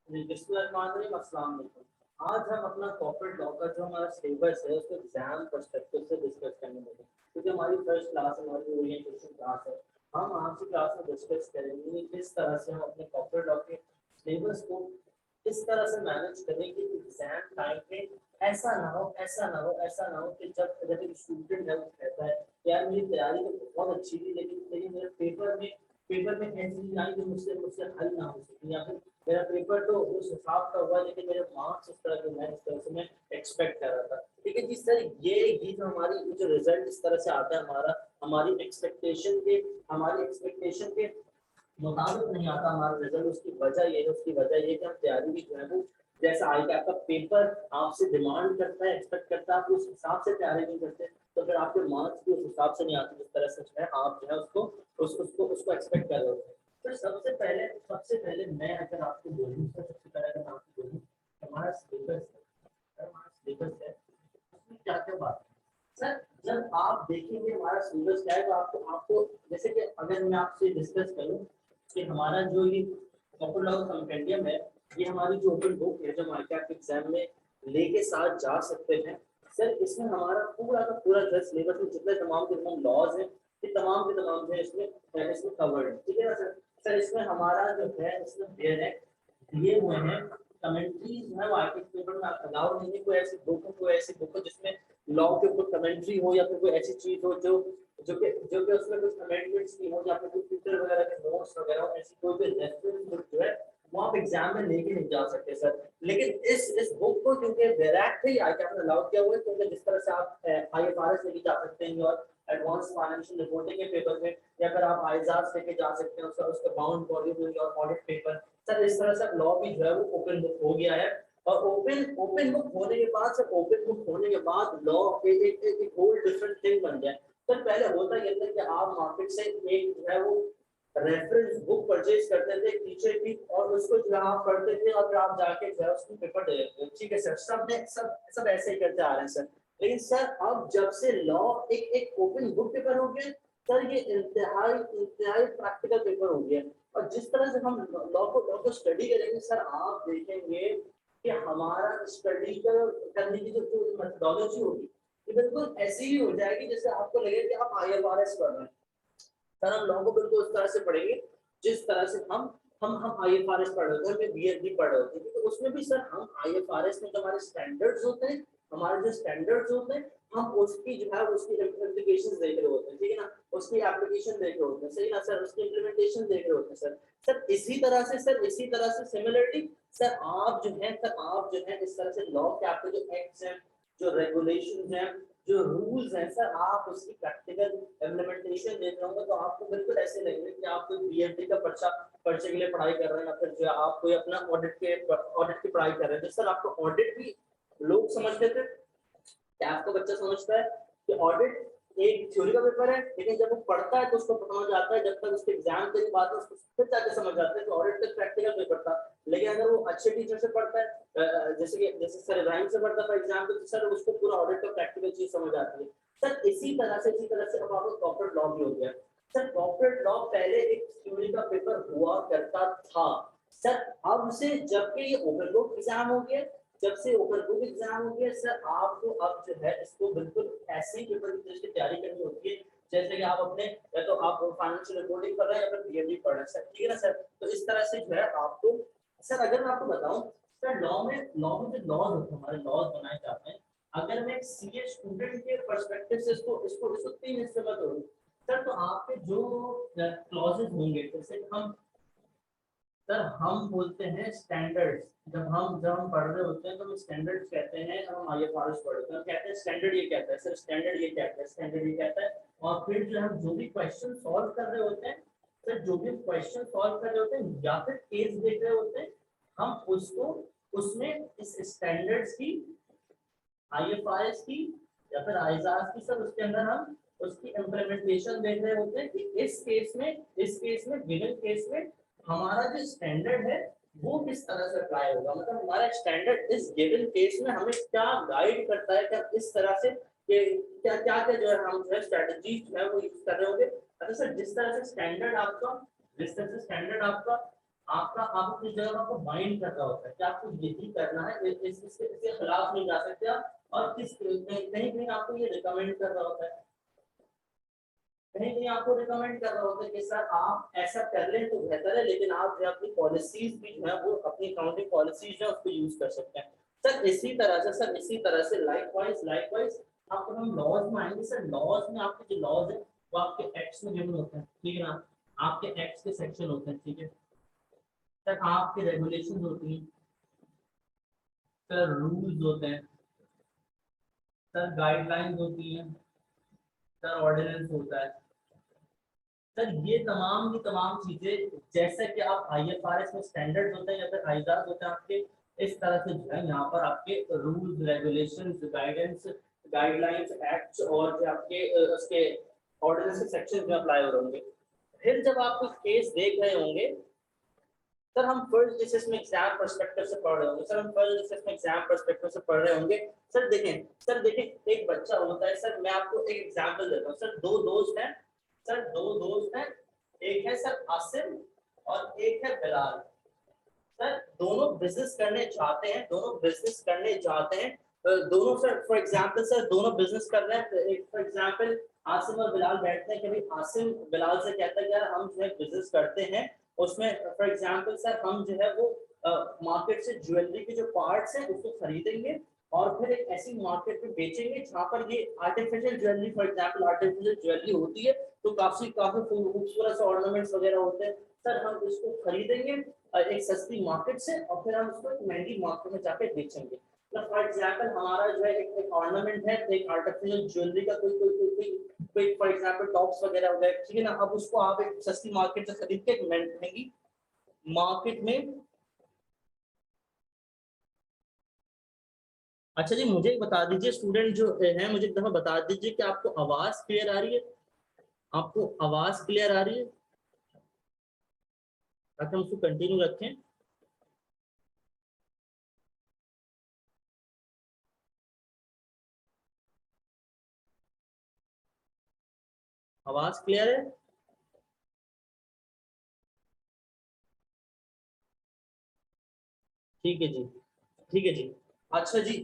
आज हम अपना कॉर्पोरेट लॉ का जो हमारा सिलेबस है उसको एग्जाम पर्सपेक्टिव से डिस्कस करने लगे, क्योंकि हमारी फर्स्ट क्लास हमारी ओरिएंटेशन क्लास है। हम आज की क्लास में डिस्कस करेंगे किस तरह से हम अपने कॉर्पोरेट लॉ के सिलेबस को इस तरह से मैनेज करें कि एग्जाम टाइम पे ऐसा ना हो कि जब एक स्टूडेंट है वो कहता है यार मेरी तैयारी तो बहुत अच्छी थी, लेकिन मेरे पेपर में ऐसी चीज आई जो मुझसे मुझसे हल ना हो सकी, या फिर मेरा पेपर तो उस हिसाब का हुआ लेकिन मेरे मार्क्स इस तरह के मैं इस तरह से मैं एक्सपेक्ट कर रहा था। ठीक है जी सर, ये जो हमारी जो रिजल्ट इस तरह से आता है हमारा हमारी एक्सपेक्टेशन के मुताबिक नहीं आता हमारा रिजल्ट। उसकी वजह ये कि हम तैयारी भी जो है वो जैसा आई आपका पेपर आपसे डिमांड करता है, एक्सपेक्ट करता है, आप उस हिसाब से तैयारी नहीं करते तो फिर आपके मार्क्स भी उस हिसाब से नहीं आते जिस तरह से जो है आप जो है उसको एक्सपेक्ट कर रहे होते हैं। तो सबसे पहले मैं अगर आपको बोलूँ, सबसे पहले अगर मैं आपको बोलूँ हमारा सिलेबस है उसमें क्या क्या बात है सर। जब आप देखेंगे हमारा सिलेबस क्या है तो आपको आपको जैसे कि अगर मैं आपसे डिस्कस करूं कि हमारा जो ये पॉपुलर लॉ कंपेंडियम है, ये हमारी जो ओपन बुक है जो माइका के एग्जाम में लेके साथ जा सकते हैं सर। इसमें हमारा पूरा का पूरा जो सिलेबस में जितने तमाम के तमाम लॉज हैं ये तमाम के तमाम जो है इसमें कवर्ड है। ठीक है ना सर। सर इसमें हमारा जो है इसमें दिए हुए हैं कमेंट्रीज है वो आर्टिकल पेपर में अलाउ नहीं है। कोई ऐसी बुक हो जिसमें लॉ के ऊपर कमेंट्री हो या फिर कोई ऐसी चीज हो जो कि उसमें कुछ अमेंडमेंट्स की हो या फिर कोई ट्विटर वगैरह के नोट्स वगैरह हो, ऐसी कोई भी रेफरेंस बुक जो है वो आप एग्जाम में लेके नहीं जा सकते सर। लेकिन इस बुक को क्योंकि डायरेक्ट ही आगे आपने अलाउ किया हुआ है, क्योंकि जिस तरह से आप IFRS लेके जा सकते हैं और एडवांस फाइनेंशियल रिपोर्टिंग के पेपर में, या फिर आप आइजाज लेके जा सकते हैं उसका बाउंड वॉल्यूम और ऑडिट पेपर सर। इस तरह से लॉ भी जो है वो ओपन बुक हो गया है। और ओपन बुक होने के बाद सर, ओपन बुक होने के बाद लॉ एक होल डिफरेंट थिंग बन गया। सर पहले होता ये था कि आप मार्केट से एक जो है वो रेफरेंस बुक परचेज करते थे टीचर की, और उसको जो आप पढ़ते थे और फिर आप जाके जो है उसको पेपर दे देते थे। ठीक है सर, सब ऐसे ही करते आ रहे हैं सर। लेकिन सर अब जब से लॉ एक ओपन बुक पेपर हो गया सर, ये इंतहाई प्रैक्टिकल पेपर हो गया। और जिस तरह से हम लॉ को स्टडी करेंगे सर, आप देखेंगे कि हमारा स्टडी करने की जो मेथोडोलॉजी होगी ये बिल्कुल ऐसी ही हो जाएगी जैसे आपको लगे कि आप IFRS पढ़ रहे हैं सर। हम लोगों को बिल्कुल उस तरह से पढ़ेंगे जिस तरह से हम IFRS पढ़ रहे होते हैं, BFD पढ़ रहे होते हैं। तो उसमें भी सर हम IFRS में जो हमारे स्टैंडर्ड्स होते हैं, हमारे जो स्टैंडर्ड्स होते हैं, हम उसकी जो है उसकी एप्लीकेशन देख रहे होते हैं। ठीक है ना, उसकी एप्लीकेशन देख रहे होते हैं, सही ना सर, उसकी इम्प्लीमेंटेशन देख रहे होते हैं सर। सर इसी तरह से सिमिलरली सर आप जो है इस तरह से लॉ के आपके जो एक्ट्स हैं, जो रेगुलेशंस हैं, जो रूल्स हैं सर, आप उसकी प्रैक्टिकल इम्प्लीमेंटेशन देख रहे होंगे तो आपको बिल्कुल ऐसे लगेगा कि आप कोई BFD का पर्चे के लिए पढ़ाई कर रहे हैं, या फिर जो आप कोई अपना ऑडिट की पढ़ाई कर रहे हैं। तो सर आपको ऑडिट भी लोग समझते थे, क्या आपका बच्चा समझता है कि ऑडिट एक थ्योरी का पेपर है, लेकिन जब वो पढ़ता है तो उसको समझ आता है, जब तक उसके एग्जाम के बाद उसको फिर जाके समझ आता है कि ऑडिट तक प्रैक्टिकल पेपर था। लेकिन अगर वो अच्छे टीचर से पढ़ता है, जैसे सर इब्राहिम से पढ़ता था एग्जाम पे, तो सर उसको पूरा ऑडिट का प्रैक्टिकल चीज समझ आती है सर। इसी तरह से अब आपको कॉर्पोरेट लॉ भी हो गया सर। कॉर्पोरेट लॉ पहले एक थ्योरी का पेपर हुआ करता था सर, अब से जबकि ये ओपन बुक एग्जाम हो गया, जब से ओपन बुक एग्जाम हो गया सर, आपको अब जो है इसको बिल्कुल ऐसे ही पेपर की तैयारी करनी होती है जैसे कि आप अपने, या तो आप फाइनेंशियल रिपोर्टिंग कर रहे हैं या फिर BFD पढ़ रहे हैं सर। ठीक है ना सर। तो इस तरह से जो है आपको सर, अगर मैं आपको बताऊं सर, लॉ में जो लॉज होते हैं, हमारे लॉज बनाए जाते हैं, अगर मैं CA स्टूडेंट के पर्सपेक्टिव से इसको 3 हिस्से में तोड़ूं सर, तो आपके जो क्लॉजेज होंगे, जैसे हम बोलते हैं स्टैंडर्ड्स। जब हम पढ़ रहे होते हैं तो हम स्टैंडर्ड्स कहते हैं, और हम IFRS पढ़ते हैं, कहते हैं स्टैंडर्ड ये कहता है सर, स्टैंडर्ड ये कहता है, स्टैंडर्ड ये कहता है। और फिर जो हम जो भी क्वेश्चन सॉल्व कर रहे होते हैं सर, जो भी क्वेश्चन सॉल्व कर रहे होते हैं या फिर केस देख रहे होते हैं, हम उसको उसमें इस स्टैंडर्ड्स की, IFRS की या फिर आइजाज की सर, उसके अंदर हम उसकी इम्प्लीमेंटेशन देख रहे होते हैं कि इस केस में गिवन केस में हमारा जो स्टैंडर्ड है वो किस तरह से अप्लाई होगा। मतलब हमारा स्टैंडर्ड इस गिवन केस में हमें क्या गाइड करता है, क्या इस तरह से कि क्या क्या क्या जो है हम जो है स्ट्रेटजी जो है वो यूज कर रहे होंगे। अच्छा सर, जिस तरह से स्टैंडर्ड आपका आपका आप अपनी जगह आपको बाइंड कर रहा होता है कि आपको यही करना है, इसके खिलाफ नहीं जा सकते आप, और कहीं कहीं आपको ये रिकमेंड कर रहा होता है, कहीं कहीं आपको रिकमेंड कर रहा होता है कि सर आप ऐसा कर लें तो बेहतर है, लेकिन आप अपनी पॉलिसीज भी जो है वो अपनी अकाउंटिंग पॉलिसीज है उसको यूज कर सकते हैं। सर इसी तरह से लाइकवाइज आपको हम लॉज में आएंगे। सर लॉज में आपके जो लॉज है वो आपके एक्ट्स में गिवन होते हैं, ठीक है ना, आपके एक्ट्स के सेक्शन होते हैं, ठीक है। सर आपके रेगुलेशन होती हैं, सर रूल्स होते हैं, सर गाइडलाइंस होती हैं, सर ऑर्डिनेंस होता है। सर ये तमाम की तमाम चीजें जैसे कि आप IFRS में स्टैंडर्ड्स होते हैं या फिर आइजाज होते हैं आपके, इस तरह से जो है यहाँ पर आपके rules regulations guidance guidelines acts और जो आपके उसके ऑर्डिनेंस के सेक्शन में अप्लाई हो रहे होंगे। फिर जब आप कुछ केस देख रहे होंगे, सर हम फर्स्ट बेसिस में एग्जाम पर्सपेक्टिव से पढ़ रहे होंगे, सर हम फर्स्ट बेसिस में एग्जाम पर्सपेक्टिव से पढ़ रहे होंगे। सर देखें एक बच्चा होता है, सर मैं आपको एक एग्जांपल देता हूँ। सर दो दोस्त हैं, एक है सर आसिम और एक है बिलाल। सर दोनों बिजनेस करने चाहते हैं, दोनों सर फॉर एग्जांपल सर दोनों बिजनेस कर रहे हैं। एक फॉर एग्जांपल आसिम और बिलाल बैठते हैं, कभी आसिम बिलाल से कहता है यार हम जो है बिजनेस करते हैं, उसमें फॉर एग्जांपल सर हम जो है वो मार्केट से ज्वेलरी के जो पार्ट्स हैं उसको खरीदेंगे और फिर एक ऐसी मार्केट में बेचेंगे जहाँ पर ये artificial jewellery, for example artificial jewellery होती है तो काफी काफी खूबसूरत से ऑर्नामेंट्स वगैरह होते हैं। सर हम इसको खरीदेंगे एक सस्ती मार्केट से और फिर हम उसको एक महंगी मार्केट में जाके बेचेंगे। तो फॉर एग्जांपल हमारा जो है एक ऑर्नामेंट है, एक आर्टिफिशियल ज्वेलरी का कोई फॉर एग्जांपल टॉप्स वगैरह हो गए, ठीक है ना, अब उसको आप एक सस्ती मार्केट से खरीद के एक महंगी मार्केट में। अच्छा जी मुझे बता दीजिए स्टूडेंट जो है, मुझे एक दफा बता दीजिए कि आपको आवाज क्लियर आ रही है, आपको आवाज क्लियर आ रही है, ताकि हम उसको कंटिन्यू रखें। आवाज क्लियर है? ठीक है जी, ठीक है जी। अच्छा जी,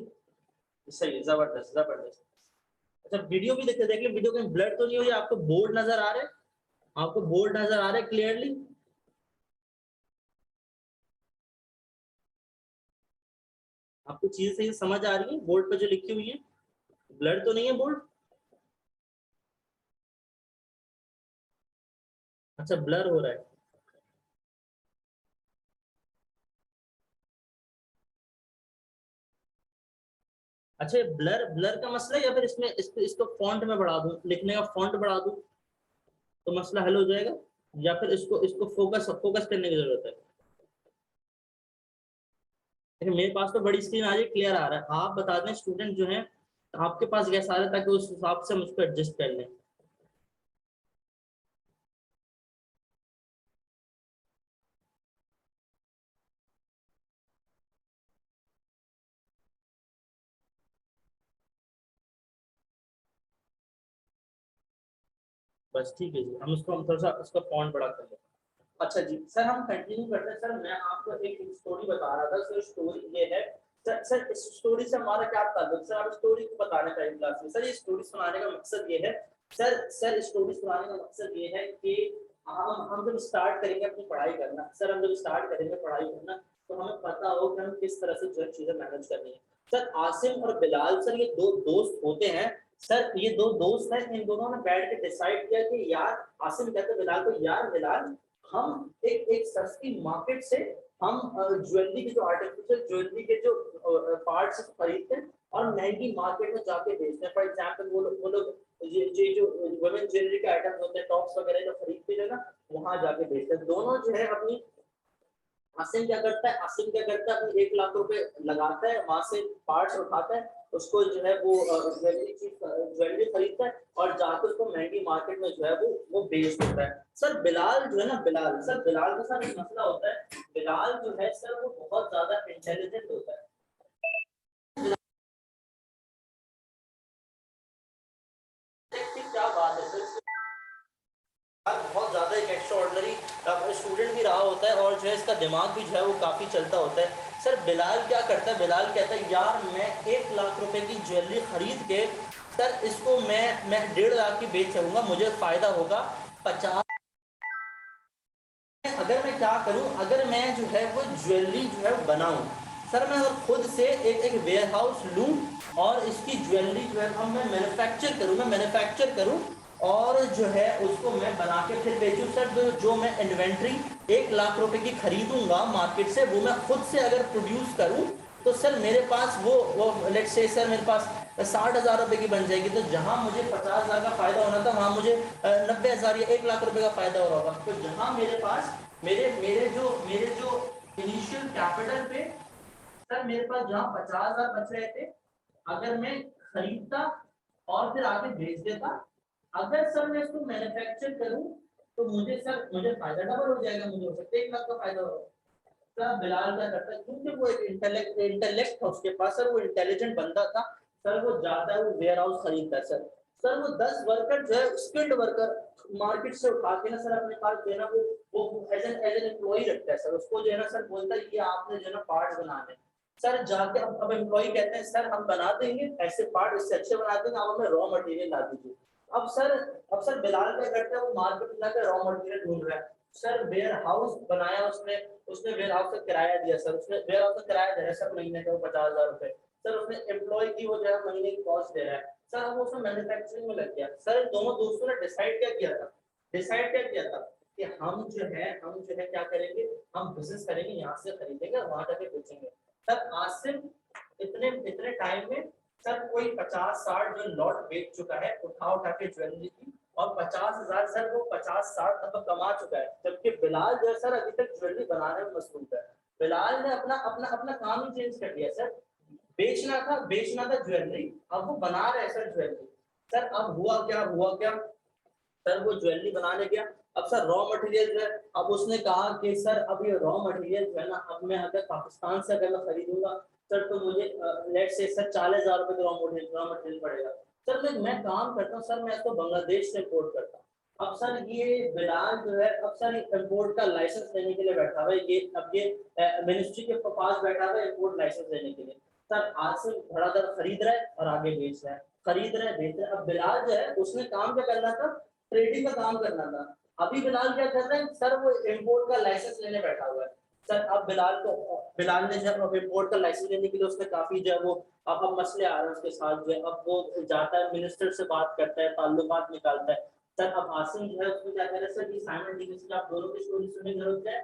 सही है, जबरदस्त जबरदस्त। अच्छा वीडियो भी देख ले, वीडियो कहीं ब्लर तो नहीं हो रही? आपको बोर्ड नजर आ रहे हैं, आपको बोर्ड नजर आ रहे हैं क्लियरली? आपको चीज सही समझ आ रही है बोर्ड पे जो लिखी हुई है? ब्लर तो नहीं है बोर्ड? अच्छा ब्लर हो रहा है। अच्छा ये ब्लर ब्लर का मसला है या फिर इसमें इसको फॉन्ट में बढ़ा दूं, लिखने का फॉन्ट बढ़ा दूं तो मसला हल हो जाएगा, या फिर इसको इसको फोकस फोकस करने की जरूरत है? देखिए मेरे पास तो बड़ी स्क्रीन आ रही है, क्लियर आ रहा है। आप बता दें स्टूडेंट जो है आपके पास कैसा आ रहा है ताकि उस हिसाब से हम उसको एडजस्ट कर लें। बस ठीक है जी, हम थोड़ा सा उसका फॉन्ट बड़ा कर लें। अच्छा जी सर हम कंटिन्यू करते हैं। सर मैं आपको एक स्टोरी बता रहा था। सर स्टोरी ये है, सर इस स्टोरी से हमारा क्या ताल्लुक? सर आप स्टोरी को बताना चाहिए क्लास में। सर ये स्टोरी सुनाने का मकसद ये है, सर स्टोरी सुनाने का मकसद ये है कि हम जब स्टार्ट करेंगे अपनी पढ़ाई करना, सर हम जब स्टार्ट करेंगे पढ़ाई करना तो हमें पता हो कि हम किस तरह से जो है चीजें मैनेज करनी है। सर आसिम और बिलाल सर ये दो दोस्त होते हैं। सर ये दो दोस्त हैं, इन दोनों ने बैठ के डिसाइड किया कि यार, आसिम कहते हैं बिलाल को, यार बिलाल हम एक एक सस्ती मार्केट से हम ज्वेलरी के जो आर्टिफिशियल ज्वेलरी के जो पार्ट्स खरीदते हैं और महंगी मार्केट में जाके बेचते हैं। फॉर एग्जांपल वो लोग ये जो वुमेन ज्वेलरी के आइटम्स होते हैं, टॉप्स वगैरह जो खरीदते हैं ना, वहां जाके बेचते हैं। दोनों जो है अपनी, आसिम क्या करता है अपनी 1 लाख रुपए लगाता है, वहां से पार्ट्स उठाता है, उसको जो है वो ज्वेलरी खरीदता है और जाकर उसको महंगी मार्केट में जो है वो बेच देता है। सर बिलाल जो है ना, बिलाल के साथ एक मसला होता है। बिलाल जो है सर वो बहुत ज्यादा इंटेलिजेंट होता है। क्या बात है सर, बहुत ज्यादा एक ऑर्डिनरी स्टूडेंट भी रहा होता है और जो है इसका दिमाग भी जो है वो काफ़ी चलता होता है। सर बिलाल क्या करता है, बिलाल कहता है यार मैं 1 लाख रुपए की ज्वेलरी खरीद के सर इसको मैं 1.5 लाख की बेच सकूंगा, मुझे फ़ायदा होगा 50। अगर मैं क्या करूं, अगर मैं जो है वो ज्वेलरी जो है बनाऊं, सर मैं अगर खुद से एक वेयर हाउस लूं और इसकी ज्वेलरी जो है हम मैं मैन्युफैक्चर करूं और जो है उसको मैं बना के फिर बेचूं। सर जो मैं इन्वेंट्री 1 लाख रुपए की खरीदूंगा मार्केट से, वो मैं खुद से अगर प्रोड्यूस करूं तो सर मेरे पास वो लेट्स से सर मेरे पास 60,000 रुपए की बन जाएगी। तो जहां मुझे 50,000 का फायदा होना था वहां मुझे 90,000 या 1 लाख रुपए का फायदा हो रहा होगा। तो जहां मेरे पास मेरे जो इनिशियल कैपिटल पे सर मेरे पास जहां 50,000 बच रहे थे, अगर मैं खरीदता और फिर आगे बेच देता, अगर सर मैं इसको मैन्युफैक्चर करूं तो मुझे फायदा डबल हो जाएगा, मुझे हो सकता है 1 लाख का फायदा होगा। सर बिलाल क्या करता है, क्योंकि वो एक इंटेलेक्ट था उसके पास सर, वो इंटेलिजेंट बंदा था सर, वो जाता है वो वेयर हाउस खरीदता है सर वो 10 वर्कर जो है स्किल्ड वर्कर मार्केट से उठा के ना सर अपने पास जो है ना वो एज एन एम्प्लॉय रखता है सर, उसको जो है ना सर बोलता है ये आपने जो है ना पार्ट बनाने हैं। सर जाके अब एम्प्लॉय कहते हैं सर हम बना देंगे ऐसे पार्ट, इससे अच्छे बना देंगे, आप हमें रॉ मटेरियल ला दीजिए। अब सर बिलाल क्या करता है, वो मार्केट में जाकर रॉ मटेरियल ढूंढ रहा है। सर वेयर हाउस बनाया उसने, उसने वेयर हाउस का किराया दिया सर, उसने वेयर हाउस का किराया दे रहा है सर महीने का 50,000 रुपए। सर उसने एम्प्लॉय की वो जो है महीने की कॉस्ट दे रहा है सर, अब उसमें मैन्युफैक्चरिंग में लग गया। सर दोनों दोस्तों ने डिसाइड क्या किया था कि हम जो है क्या करेंगे, हम बिजनेस करेंगे, यहाँ से खरीदेंगे और वहां जाके बेचेंगे। सर आसिफ इतने इतने टाइम में सर कोई 50-60 जो लॉट बेच चुका है उठा के ज्वेलरी की, और 50,000 सर वो 50-60 तक कमा चुका है, जबकि बिलाल जो है सर अभी तक ज्वेलरी बनाने में मसरूफ है। बिलाल ने अपना अपना अपना काम ही चेंज कर दिया सर, बेचना था ज्वेलरी, अब वो बना रहे सर ज्वेलरी। सर अब हुआ क्या सर, वो ज्वेलरी बनाने गया। अब सर रॉ मटेरियल जो है, अब उसने कहा कि सर अब ये रॉ मटेरियल जो है ना, अब मैं अगर पाकिस्तान से अगर मैं खरीदूंगा सर तो मुझे लेट से सर 40,000 रुपए का रॉ मटेरियल पड़ेगा। सर मैं काम करता हूँ सर, मैं इसको बांग्लादेश से इम्पोर्ट करता हूँ। अब सर ये बिलाल जो है, अब सर इम्पोर्ट का लाइसेंस लेने के लिए बैठा हुआ है, ये मिनिस्ट्री के पास बैठा हुआ है इम्पोर्ट लाइसेंस लेने के लिए। सर आसिम धड़ाधड़ खरीद रहा है और आगे बेच रहा है, खरीद रहे बेच रहे। अब बिलाल जो है उसने काम क्या करना था, ट्रेडिंग का काम करना था। अभी बिलाल क्या कर रहे हैं सर, वो इम्पोर्ट का लाइसेंस लेने बैठा हुआ है सर। अब बिलाल ने जब इम्पोर्ट का लाइसेंस लेने के लिए उसने काफी जो है वो अब मसले आ रहे हैं उसके साथ जो है, अब वो जाता है मिनिस्टर से बात करता है, ताल्लुकात निकालता है सर। अब आसिम जो है उसमें क्या कर रहे हैं सर कि साइमल्टेनियसली आप दोनों की स्टोरी सुनने की जरूरत है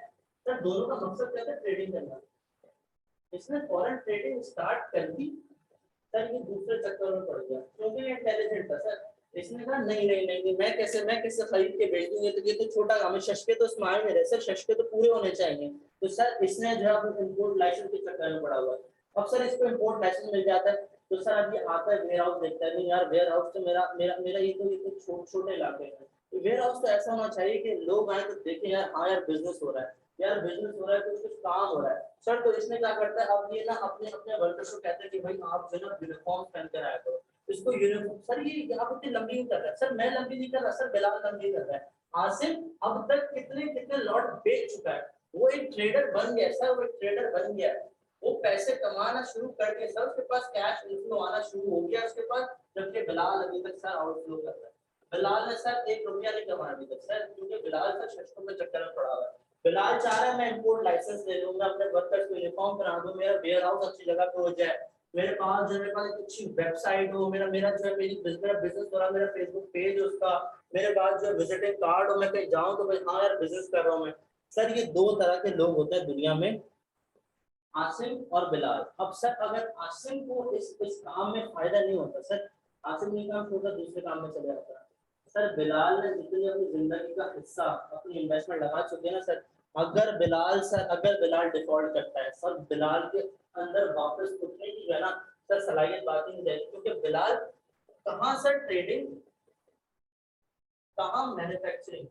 सर, दोनों का मकसद क्या था, ट्रेडिंग करना। इसने फॉरेन ट्रेडिंग स्टार्ट कर दी सर, ये दूसरे चक्कर में पड़ गया क्योंकि ये इंटेलिजेंट था सर। इसने कहा नहीं, मैं कैसे खरीद के बेच दूंगी, तो ये तो छोटा काम है, शशके तो इसमें आए मेरे सर, शशके तो पूरे होने चाहिए। तो सर इसने जो है इम्पोर्ट लाइसेंस के चक्कर में पड़ा हुआ है। अब सर इसको इम्पोर्ट लाइसेंस मिल जाता है तो सर अब ये आता है वेयर हाउस, देखता है नहीं यार वेयर हाउस तो मेरा मेरा मेरा ये तो छोटे इलाके हैं, वेयर हाउस तो ऐसा होना चाहिए कि लोग आए तो देखें यार हाँ यार बिजनेस हो रहा है, यार बिजनेस हो रहा है, कुछ काम हो रहा है सर। तो इसने क्या करता है, अब ये ना अपने अपने वर्कर्स को कहते हैं कि भाई आप जो ना यूनिफॉर्म पहन कर आया करो, इसको यूनिफॉर्म। सर ये आप इतनी लंबी नहीं कर रहा है सर, मैं लंबी नहीं कर रहा सर, बिलाल लंबी कर रहा है। आसिफ अब तक कितने कितने लॉट बेच चुका है, वो एक ट्रेडर बन गया सर, वो एक ट्रेडर बन गया, वो पैसे कमाना शुरू कर दिया सर, उसके पास कैश इनफ्लो आना शुरू हो गया उसके पास, जबकि बिलाल अभी तक सर आउटफ्लो कर रहा है। बिलाल ने सर 1 रुपया नहीं कमाया अभी तक सर, क्योंकि बिलाल सर शस्त्रों के चक्कर में पड़ा हुआ है। बिलाल चाह रहा है मैं इंपोर्ट लाइसेंस ले लूं, मैं अपने वर्कर्स को यूनिफॉर्म बना दूं, मेरा वेयर हाउस अच्छी जगह पे हो जाए, मेरे पास एक अच्छी वेबसाइट हो, मेरा मेरा जो है मेरा बिजनेस हो रहा, मेरा फेसबुक पेज है उसका, मेरे पास जो विजिटिंग कार्ड हो, मैं कहीं जाऊं तो भाई हाँ यार बिजनेस कर रहा हूं मैं। सर ये दो तरह के लोग होते हैं दुनिया में, आसिम और बिलाल। अब सर अगर आसिम को इस काम में फायदा नहीं होता सर, आसिम ने काम छोड़कर दूसरे काम में चले जाता सर। बिलाल ने जितनी अपनी जिंदगी का हिस्सा अपनी इन्वेस्टमेंट लगा चुके हैं ना सर, अगर बिलाल डिफॉल्ट करता है सर, बिलाल के अंदर वापस उठने की जो है ना सर सलाहियत बाकी नहीं जाएगी, क्योंकि बिलाल कहाँ सर ट्रेडिंग, कहाँ मैन्युफैक्चरिंग,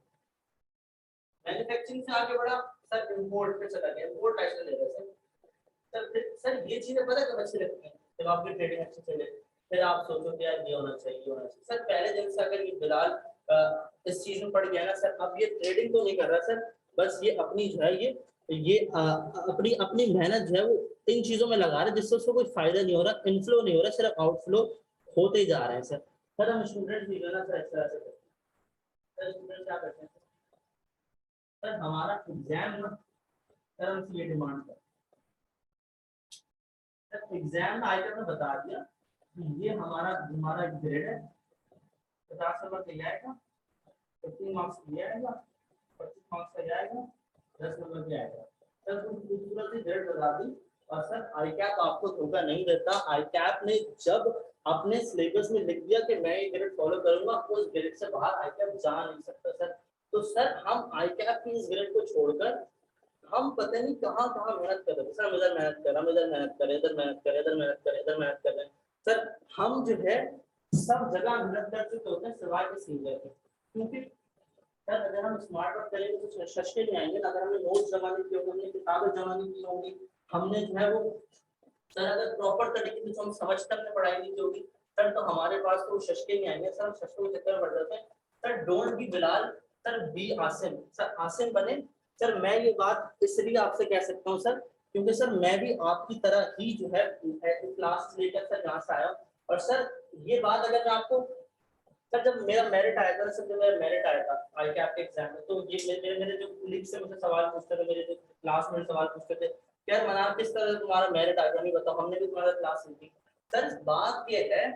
मैन्युफैक्चरिंग से आगे बढ़ा सर, इम्पोर्ट पे चला गया, इम्पोर्ट लाइसेंस ले रहा सर ये चीजें पता कब अच्छी लगती हैं, जब आपकी ट्रेडिंग अच्छी चले, फिर आप सोचो कि यार ये होना चाहिए सर। पहले दिन से अगर ये बिलाल इस चीज में पड़ गया ना सर, अब ये ट्रेडिंग तो नहीं कर रहा सर, बस ये अपनी जो है ये अपनी अपनी मेहनत जो है वो इन चीजों में लगा रहा है जिससे उसको कोई फायदा नहीं हो रहा, इनफ्लो नहीं हो रहा, सिर्फ आउटफ्लो होते जा रहे हैं सर। सर हम स्टूडेंट भी है ना सर, इस तरह से करते हैं। सर स्टूडेंट क्या करते हैं सर, हमारा एग्जाम ना सर हमसे ये डिमांड करते हैं सर, एग्जाम में आइटम ने बता दिया ये हमारा हमारा ग्रेड है, 50 नंबर का आएगा, 15 मार्क्स का आएगा, 25 मार्क्स का आएगा, 10 नंबर का आएगा। सर तुम खूबसूरत सी ग्रेड बता दी, और सर आई कैप आपको धोखा नहीं देता। आई कैप ने जब अपने सिलेबस में लिख दिया कि मैं ये ग्रेड फॉलो करूंगा, उस ग्रेड से बाहर आई कैप जा नहीं सकता सर। तो सर हम आई कैप की इस ग्रेड को छोड़कर हम पता नहीं कहाँ कहाँ मेहनत कर रहे हैं सर, हम इधर मेहनत कर रहे हैं, इधर मेहनत कर रहे हैं, इधर मेहनत कर रहे हैं, इधर मेहनत कर रहे हैं, इधर मेहनत कर रहे हैं सर। हम जो है सब जगह मेहनत कर चुके होते हैं सिवाय के सीनियर के, क्योंकि सर अगर हम स्मार्ट वर्क करेंगे तो सस्ते नहीं आएंगे ना। अगर हमने नोट्स जमा नहीं किए होंगे, किताबें जमा नहीं की होंगी, हमने जो है वो सर अगर प्रॉपर तरीके से हम समझ कर हमने पढ़ाई नहीं की होगी सर, तो हमारे पास तो शशके नहीं आएंगे सर, हम शशकों के चक्कर में पड़ जाते हैं sir. Don't be Bilal sir, be Asim sir, Asim बने सर। मैं ये बात इसलिए आपसे कह सकता हूँ सर, क्योंकि सर मैं भी आपकी तरह ही जो है क्लास लेकर सर यहाँ से आया, और सर ये बात अगर मैं आपको सर जब मेरा मेरिट आया था सर, जब मेरा मेरिट आया था आई कैप के एग्जाम में, तो ये मेरे जो कुलीग से मुझे सवाल पूछते थे, मेरे जो क्लास में सवाल पूछते थे, यार मनार किस तरह तुम्हारा मेरिट आया, नहीं बताओ, हमने भी तुम्हारा क्लास ली थी। सर बात ये है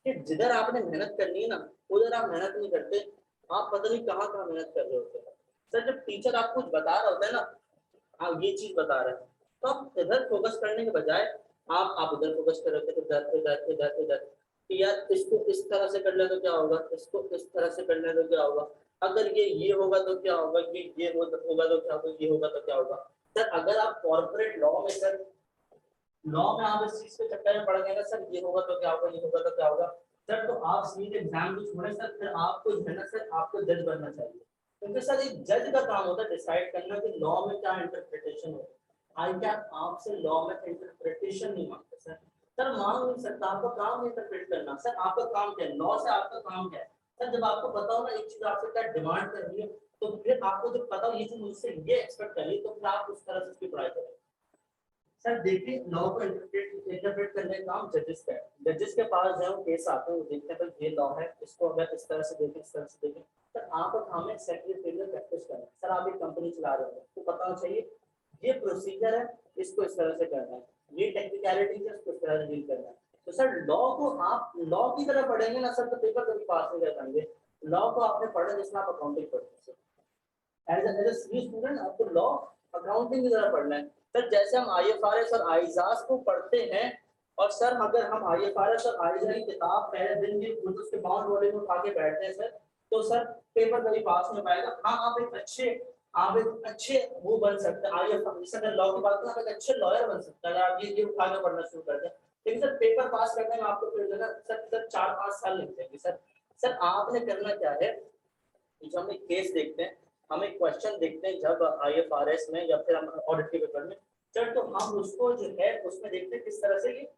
कि जिधर आपने मेहनत करनी है ना, उधर आप मेहनत नहीं करते, आप पता नहीं कहाँ कहाँ मेहनत कर रहे होते हैं सर। जब टीचर आपको कुछ बता रहा होता है ना, आप ये चीज बता रहे हैं, तो आप इधर फोकस करने के बजाय आप उधर फोकस कर रहे थे, इधर इधर इधर इधर कि यार इसको इस तरह से कर ले तो क्या होगा, इसको इस तरह से कर ले तो क्या होगा, अगर ये होगा तो क्या होगा, ये होगा तो क्या होगा, ये होगा तो क्या होगा सर। अगर आप कॉर्पोरेट लॉ में सर, लॉ में आप इस चीज के चक्कर में पड़ गए ना सर, ये होगा तो क्या होगा, ये होगा तो क्या होगा सर, तो आप सीधे एग्जाम को छोड़े सर, फिर आपको जो है ना सर, आपको जज बनना चाहिए, क्योंकि सर एक जज का काम होता है डिसाइड करना कि लॉ में क्या इंटरप्रिटेशन हो। आई क्या आपसे लॉ में इंटरप्रिटेशन नहीं मांगते सर, सर मांग नहीं सकता, आपका काम इंटरप्रेट करना सर, आपका काम क्या है, लॉ से आपका काम क्या है सर। जब आपको पता हो ना एक चीज आपसे क्या डिमांड कर रही है, तो फिर आपको जब पता हो ये चीज मुझसे ये एक्सपेक्ट कर रही है, तो फिर आप उस तरह से उसकी पढ़ाई करें सर। देखिए लॉ को इंटरप्रेट करने का काम जजेस का है, जजेस के पास जो केस आते हैं वो देखते हैं भाई ये लॉ है, इसको अगर इस तरह से देखें, इस तरह से देखें सर। आपका काम है सेक्रेटरी प्रैक्टिस करना सर। आप एक कंपनी चला रहे हो तो पता होना चाहिए ये प्रोसीजर है, इसको इस तरह से करना है, ये टेक्निकलिटीज है, इसको इस तरह से डील करना है। तो सर लॉ को आप लॉ की तरह पढ़ेंगे ना सर, तो पेपर कभी पास नहीं कर पाएंगे। लॉ को आपने पढ़ा जिसमें आप अकाउंटिंग पढ़ते हैं, एज ए स्टूडेंट आपको लॉ अकाउंटिंग की तरह पढ़ना है सर। जैसे हम आईएफआरएस और आईजास को पढ़ते हैं, और सर अगर हम आईएफआरएस और आईजास की किताब पहले दिन की उसके बाउंड वॉल्यूम में उठा के बैठते हैं सर, तो सर पेपर कभी पास नहीं पाएगा। हाँ आप एक अच्छे वो बन सकते हैं, आईएफआरएस अगर लॉ की बात करें, आप एक अच्छे लॉयर बन सकते हैं अगर आप ये उठा के पढ़ना शुरू कर दें। लेकिन सर पेपर पास करने में आपको फिर ना सर 4-5 साल लग जाएंगे सर। सर आपने करना क्या है, जब हम एक केस देखते हैं, हम एक क्वेश्चन देखते हैं जब आईएफआरएस में या फिर हम ऑडिट के पेपर में सर, तो हम उसको जो है उसमें देखते हैं किस तरह से ये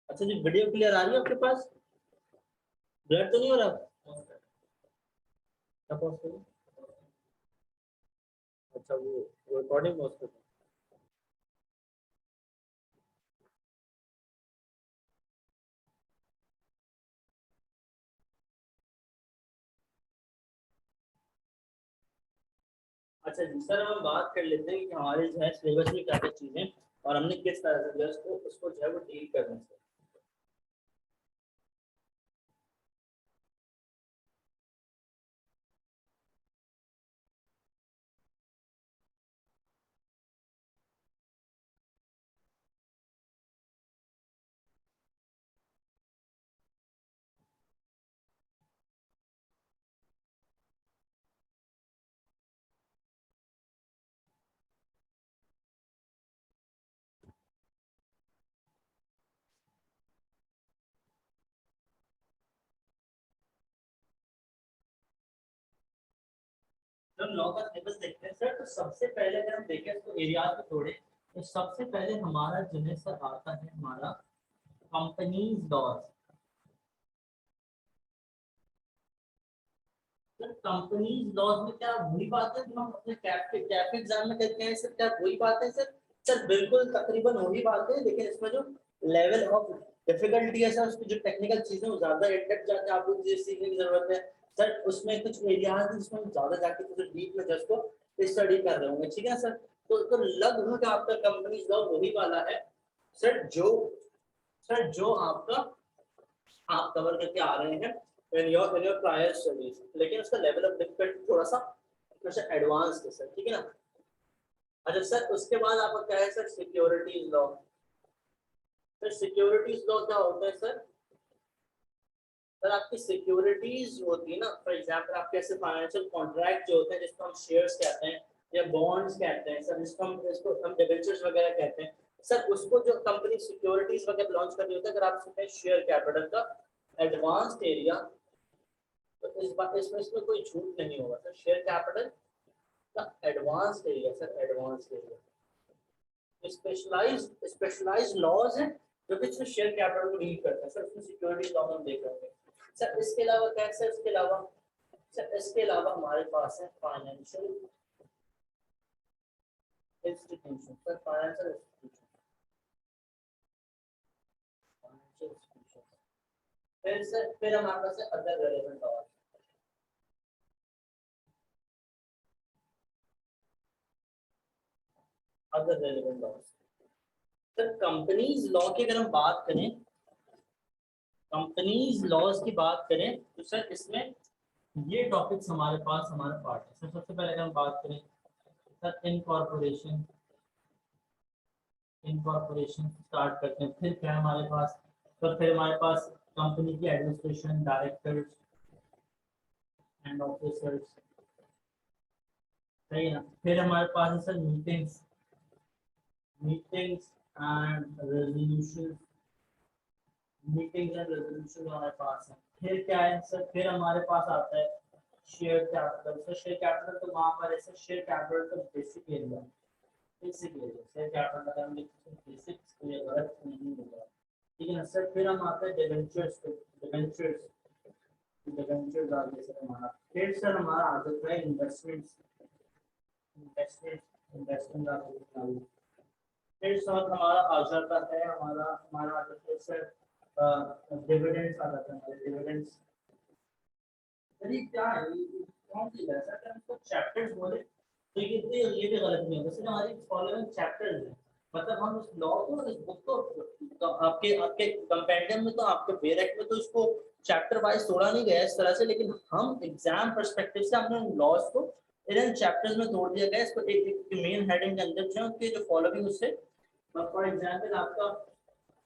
अच्छा जी। वीडियो क्लियर आ रही है आपके पास, ब्लर तो नहीं हो रहा? अच्छा वो रिकॉर्डिंग में उसको अच्छा जी सर, हम बात कर लेते हैं कि हमारे जो है सिलेबस में क्या क्या चीजें और हमने किस तरह से जो है उसको जो है वो डील करना है। हम लॉ का सिलेबस देखते हैं सर, तो सबसे पहले अगर हम देखें इसको एरिया में तोड़े, तो सबसे पहले हमारा जो है सर आता है हमारा companies laws. Sir companies laws में क्या वही बात है जो हम अपने कैप एग्जाम में करते हैं सर, क्या वही बात है सर? सर बिल्कुल तकरीबन वही बात है, लेकिन इसमें जो लेवल ऑफ डिफिकल्टी है सर, उसकी जो टेक्निकल चीजें वो ज्यादा इन डेप्थ जाके आपको चीजें सीखने की जरूरत है सर। उसमें कुछ एरियाज हैं जिसमें हम ज्यादा जाके कुछ डीप में जस्ट को स्टडी कर रहे होंगे, ठीक है सर। तो लगभग आपका कंपनीज लॉ वही वाला है सर, जो आपका आप कवर करके आ रहे हैं in your prior studies, लेकिन उसका लेवल ऑफ डिफिकल्टी थोड़ा सा एडवांस है सर, ठीक है ना। अच्छा सर, उसके बाद आपका क्या है sir? Securities law. Sir securities law क्या होता है सर? सर आपकी सिक्योरिटीज होती है ना, फॉर एग्जांपल आपके ऐसे फाइनेंशियल कॉन्ट्रैक्ट जो होते हैं जिसको हम शेयर्स कहते हैं या बॉन्ड्स कहते हैं सर, इसको हम डिबेंचर्स वगैरह कहते हैं सर, उसको जो कंपनी सिक्योरिटीज वगैरह लॉन्च कर रही होती है, अगर आप उसमें शेयर कैपिटल का एडवांस्ड एरिया, तो इस बात इसमें कोई झूठ नहीं होगा सर। शेयर कैपिटल का advanced area sir, advanced area specialized laws है जो कि इसमें शेयर कैपिटल को डील करते हैं सर, उसमें सिक्योरिटी लॉ हम देख रहे हैं सर। इसके अलावा क्या है सर? इसके अलावा हमारे पास है financial institution sir, financial institution. फिर हमारे पास है other relevant laws. Other relevant laws sir, companies law की अगर हम बात करें, कंपनीज लॉज की बात करें तो सर इसमें ये टॉपिक्स हमारे पास हमारा पार्ट है सर। सबसे पहले अगर हम बात करें सर इनकॉर्पोरेशन, इनकॉर्पोरेशन स्टार्ट करते हैं। फिर क्या है हमारे पास? तो फिर हमारे पास कंपनी की एडमिनिस्ट्रेशन, डायरेक्टर्स एंड ऑफिसर्स, सही है ना। फिर हमारे पास है sir meetings, meetings and resolution, meetings and resolution हमारे पास है। फिर क्या है सर? फिर हमारे पास आता है share capital. Sir share capital तो वहाँ पर है सर, शेयर कैपिटल का basic area, basic area share capital का हम लिखते हैं बेसिक, ये गलत नहीं होगा, ठीक है ना सर। फिर हम आते हैं डिबेंचर्स पे, डिबेंचर्स, डिबेंचर्स आगे सर हमारा। फिर सर हमारा आ जाता है इन्वेस्टमेंट्स, इन्वेस्टमेंट, इन्वेस्टमेंट आगे। फिर सर हमारा आ जाता है हमारा हमारा आ जाता है सर डिविडेंड्स आ जाता है, हमारे डिविडेंड्स। अरे क्या है ये कौन सी है सर? अगर हम इसको चैप्टर्स बोले तो ये भी गलत नहीं होगा सर, हमारी फॉलोइंग चैप्टर्स है। मतलब हम इस लॉ को, इस बुक को, तो आपके आपके कंपेंडियम में तो आपके बेरेक में तो इसको चैप्टर वाइज तोड़ा नहीं गया इस तरह से, लेकिन हम एग्जाम पर्सपेक्टिव से हमने लॉज को इन चैप्टर्स में तोड़ दिया गया। इसको एक एक मेन हेडिंग के अंदर जो उनके जो फॉलोइंग उससे, फॉर एग्जांपल आपका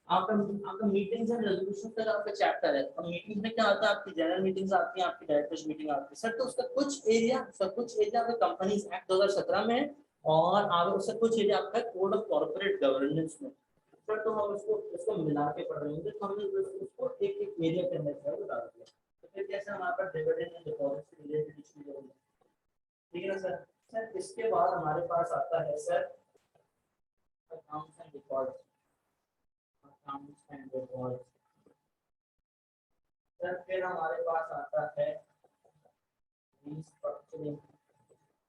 आपका आपका मीटिंग्स एंड रेजोल्यूशन तक आपका चैप्टर है। अब मीटिंग्स में क्या होता है? आपकी जनरल मीटिंग्स आती हैं, आपकी डायरेक्टर्स मीटिंग आती है सर। तो उसका कुछ एरिया में कंपनीज एक्ट 2017 में है, और आगे उससे कुछ एरिया आपका कोड ऑफ कॉर्पोरेट गवर्नेंस में सर। तो हम उसको मिला के पढ़ रहे होंगे, तो हमने उसको एक एक एरिया के अंदर जो है बता दिया। तो फिर कैसे हमारे पास डिविडेंड एंड डिपॉजिट से रिलेटेड चीजें होंगी, ठीक है ना सर। सर इसके बाद हमारे पास आता है sir accounts and records, accounts and records sir. फिर हमारे पास आता है रीस्ट्रक्चरिंग,